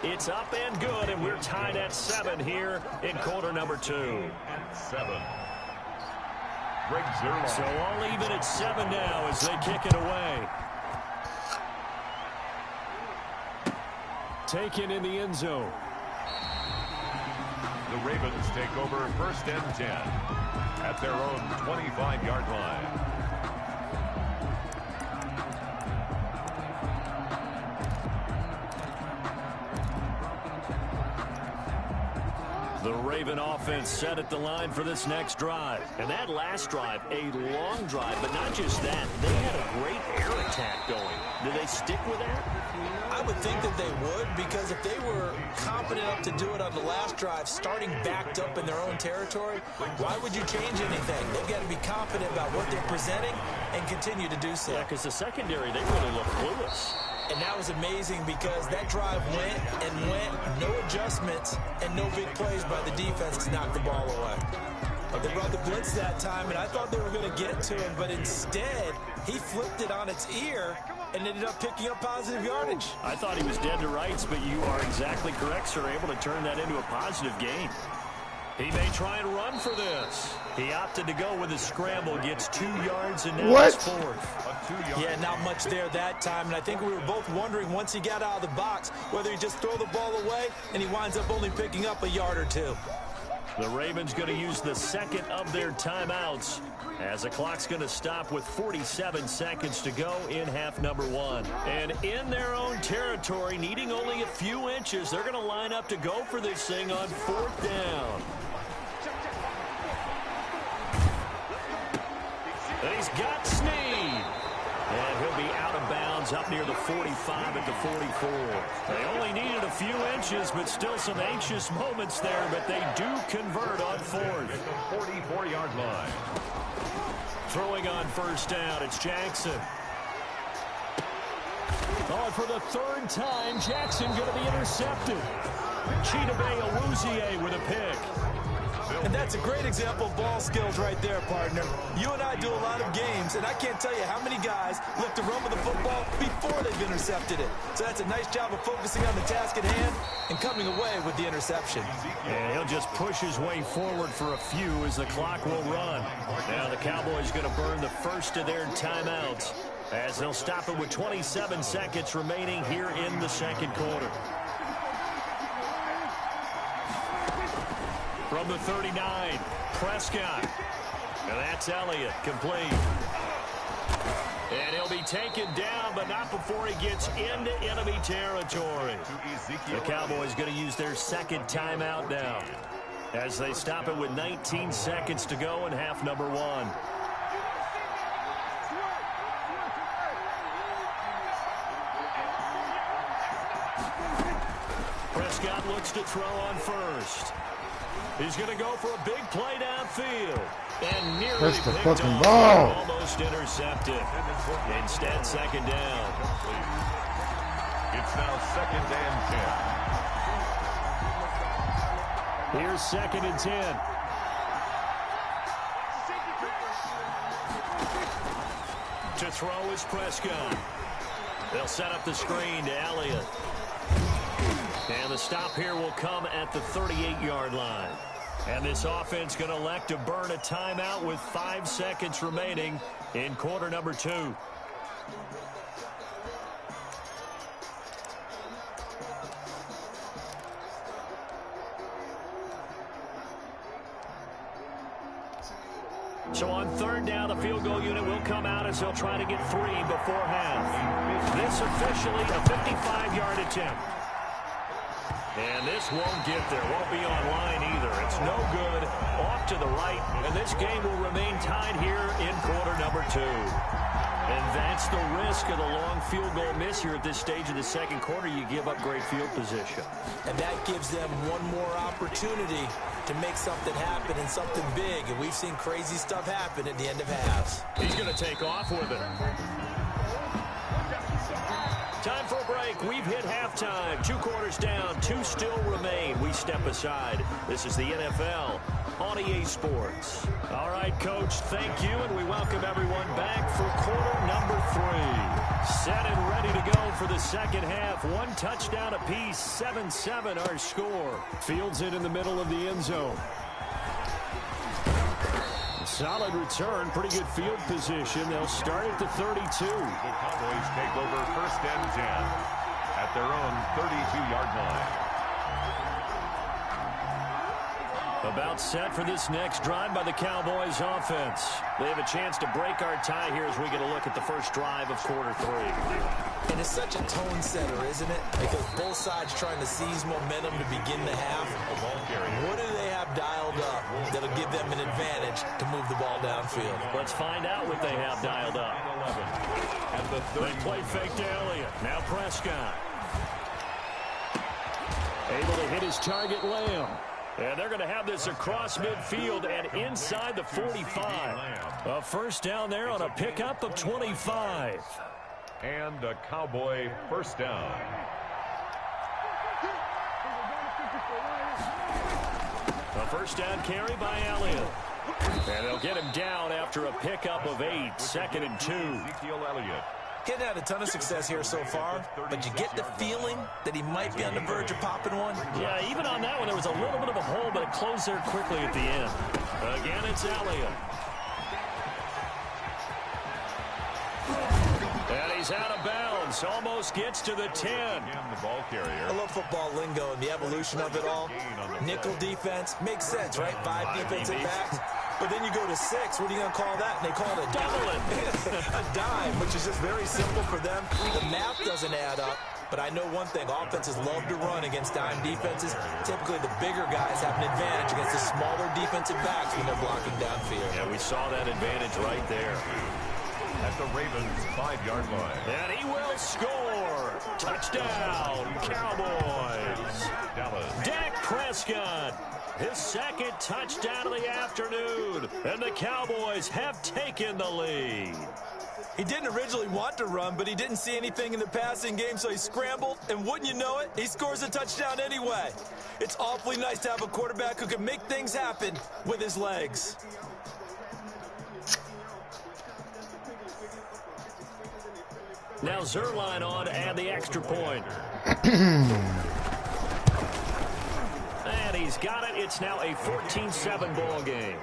It's up and good, and we're tied at 7 here in quarter number 2. 7. So all even at 7 now as they kick it away. Taken in the end zone. The Ravens take over first and 10 at their own 25-yard line. The Raven offense set at the line for this next drive. And that last drive, a long drive, but not just that. They had a great air attack going. Do they stick with that? I would think that they would, because if they were confident enough to do it on the last drive, starting backed up in their own territory, why would you change anything? They've got to be confident about what they're presenting and continue to do so. Yeah, because the secondary, they really look clueless. And that was amazing because that drive went and went, no adjustments and no big plays by the defense to knock the ball away. They brought the blitz that time, and I thought they were going to get to him, but instead, he flipped it on its ear and ended up picking up positive yardage. I thought he was dead to rights, but you are exactly correct, sir, able to turn that into a positive gain. He may try and run for this. He opted to go with his scramble, gets 2 yards, and now it's 4th. Yeah, not much there that time, and I think we were both wondering once he got out of the box whether he just throw the ball away and he winds up only picking up a yard or 2. The Ravens going to use the second of their timeouts as the clock's going to stop with 47 seconds to go in half number 1. And in their own territory, needing only a few inches, they're going to line up to go for this thing on 4th down. And he's got Snead. And he'll be out of bounds up near the 45 at the 44. They only needed a few inches, but still some anxious moments there, but they do convert on 4th. At the 44-yard line. Throwing on first down, it's Jackson. Oh, and for the 3rd time, Jackson going to be intercepted. Chidobe Awuzie with a pick. And that's a great example of ball skills right there, partner. You and I do a lot of games, and I can't tell you how many guys look to run with the football before they've intercepted it. So that's a nice job of focusing on the task at hand and coming away with the interception. And he'll just push his way forward for a few as the clock will run. Now the Cowboys going to burn the first of their timeouts as they'll stop it with 27 seconds remaining here in the second quarter. From the 39, Prescott. And that's Elliott, complete. And he'll be taken down, but not before he gets into enemy territory. The Cowboys going to use their second timeout now as they stop it with 19 seconds to go in half number 1. Prescott looks to throw on first. He's going to go for a big play downfield. And nearly That's the picked fucking off, ball. almost intercepted. Instead, second down. It's now 2nd and 10. Here's 2nd and 10. To throw is Prescott. They'll set up the screen to Elliott. And the stop here will come at the 38-yard line. And this offense going to elect to burn a timeout with 5 seconds remaining in quarter number 2. So on 3rd down, the field goal unit will come out as they'll try to get 3 before half. This officially a 55-yard attempt. And this won't get there. Won't be online either. It's no good. Off to the right. And this game will remain tied here in quarter number 2. And that's the risk of the long field goal miss here at this stage of the second quarter. You give up great field position. And that gives them one more opportunity to make something happen and something big. And we've seen crazy stuff happen at the end of halves. He's going to take off with it. Time for a break. We've hit halftime. 2 quarters down. 2 still remain. We step aside. This is the NFL on EA Sports. All right, Coach, thank you, and we welcome everyone back for quarter number 3. Set and ready to go for the second half. 1 touchdown apiece, 7-7 our score. Fields it in the middle of the end zone. Solid return, pretty good field position. They'll start at the 32. The Cowboys take over 1st and 10 at their own 32-yard line. About set for this next drive by the Cowboys offense. They have a chance to break our tie here as we get a look at the first drive of quarter 3. And it's such a tone setter, isn't it? Because both sides trying to seize momentum to begin the half. What do they have dialed up that'll give them an advantage to move the ball downfield? Let's find out what they have dialed up. They play fake to Elliott. Now Prescott. Able to hit his target, Lamb. And they're going to have this across midfield and inside the 45. A first down there on a pickup of 25. And a Cowboy first down. A first down carry by Elliott. And they'll get him down after a pickup of 8. 2nd and 2. Ezekiel Elliott. Getting had a ton of success here so far, but you get the feeling that he might be on the verge of popping one. Yeah, even on that one, there was a little bit of a hole, but it closed there quickly at the end. Again, it's Elliott. And he's out of bounds. Almost gets to the 10. Again, the ball carrier. I love football lingo and the evolution of it all. Nickel defense makes sense, right? 5 defensive backs. But then you go to 6. What are you going to call that? And they call it a dime. A dime, which is just very simple for them. The math doesn't add up. But I know one thing. Offenses love to run against dime defenses. Typically, the bigger guys have an advantage against the smaller defensive backs when they're blocking downfield. Yeah, we saw that advantage right there. At the Ravens' 5-yard line. And he will score. Touchdown, Cowboys. Dallas. Dak Prescott, his 2nd touchdown of the afternoon. And the Cowboys have taken the lead. He didn't originally want to run, but he didn't see anything in the passing game, so he scrambled. And wouldn't you know it, he scores a touchdown anyway. It's awfully nice to have a quarterback who can make things happen with his legs. Now Zerline on to add the extra point. And he's got it. It's now a 14-7 ball game.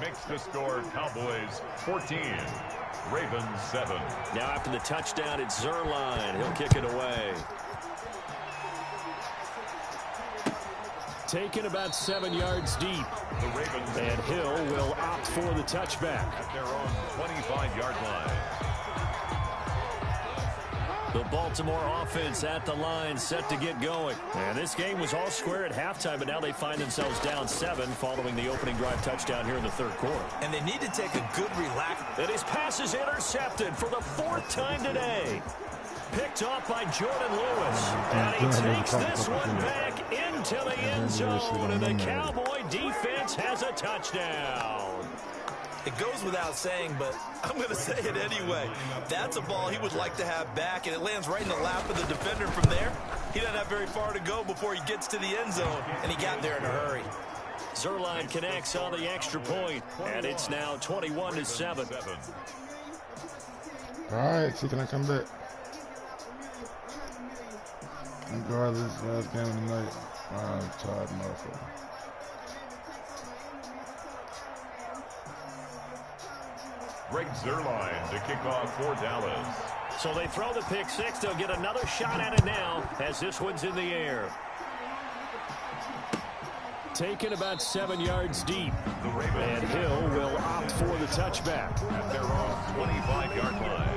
Makes the score Cowboys 14, Ravens 7. Now after the touchdown, it's Zerline. He'll kick it away. Taken about 7 yards deep. The Ravens And Hill will opt for the touchback. at their own 25-yard line. The Baltimore offense at the line, set to get going. And this game was all square at halftime, but now they find themselves down 7 following the opening drive touchdown here in the 3rd quarter. And they need to take a good relax. And his pass is intercepted for the 4th time today. Picked off by Jordan Lewis. And he takes this one back in into the end zone, and the Cowboy defense has a touchdown. It goes without saying, but I'm going to say it anyway. That's a ball he would like to have back, and it lands right in the lap of the defender from there. He doesn't have very far to go before he gets to the end zone, and he got there in a hurry. Zerline connects on the extra point, and it's now 21-7. All right, see, can I come back? Regardless, last game of the night, I'm tired, motherfucker. Greg Zerline to kick off for Dallas. So they throw the pick six. They'll get another shot at it now as this one's in the air. Taken about 7 yards deep. And Hill will opt for the touchback. At their own 25-yard line.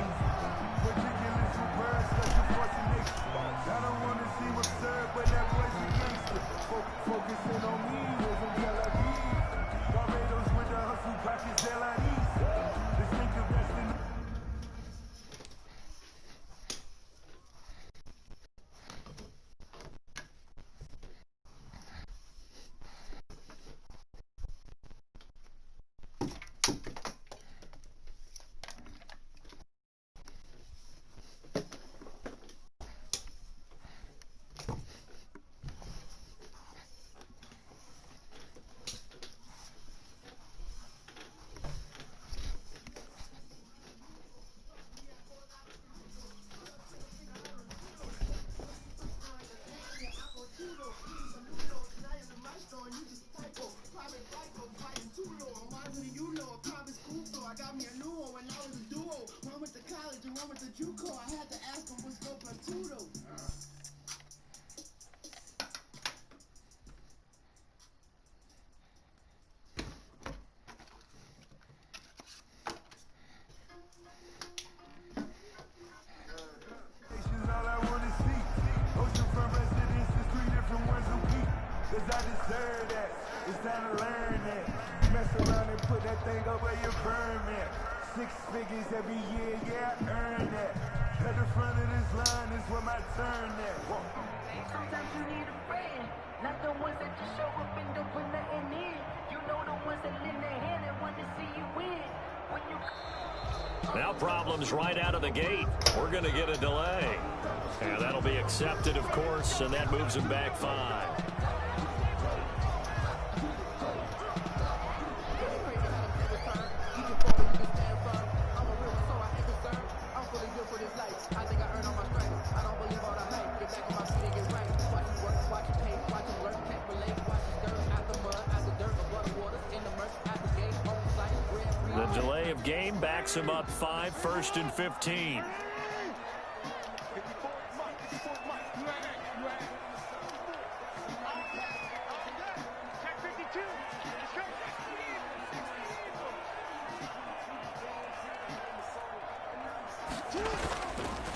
Every year, yeah, I earn that. At the front of this line is where my turn at. Sometimes you need a friend, not the ones that just show up and don't put nothing in. You know the ones that lend their hand and want to see you win. When you now problems right out of the gate. We're going to get a delay. And that'll be accepted, of course, and that moves them back 5. The delay of game backs him up 5, 1st and 15.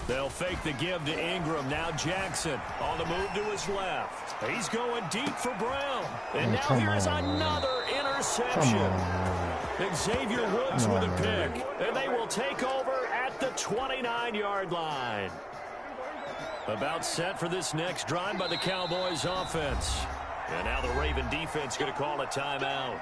They'll fake the give to Ingram. Now Jackson on the move to his left. He's going deep for Brown. And now here's another interception. Xavier Woods with a pick. And they will take over at the 29-yard line. About set for this next drive by the Cowboys offense. And now the Raven defense going to call a timeout.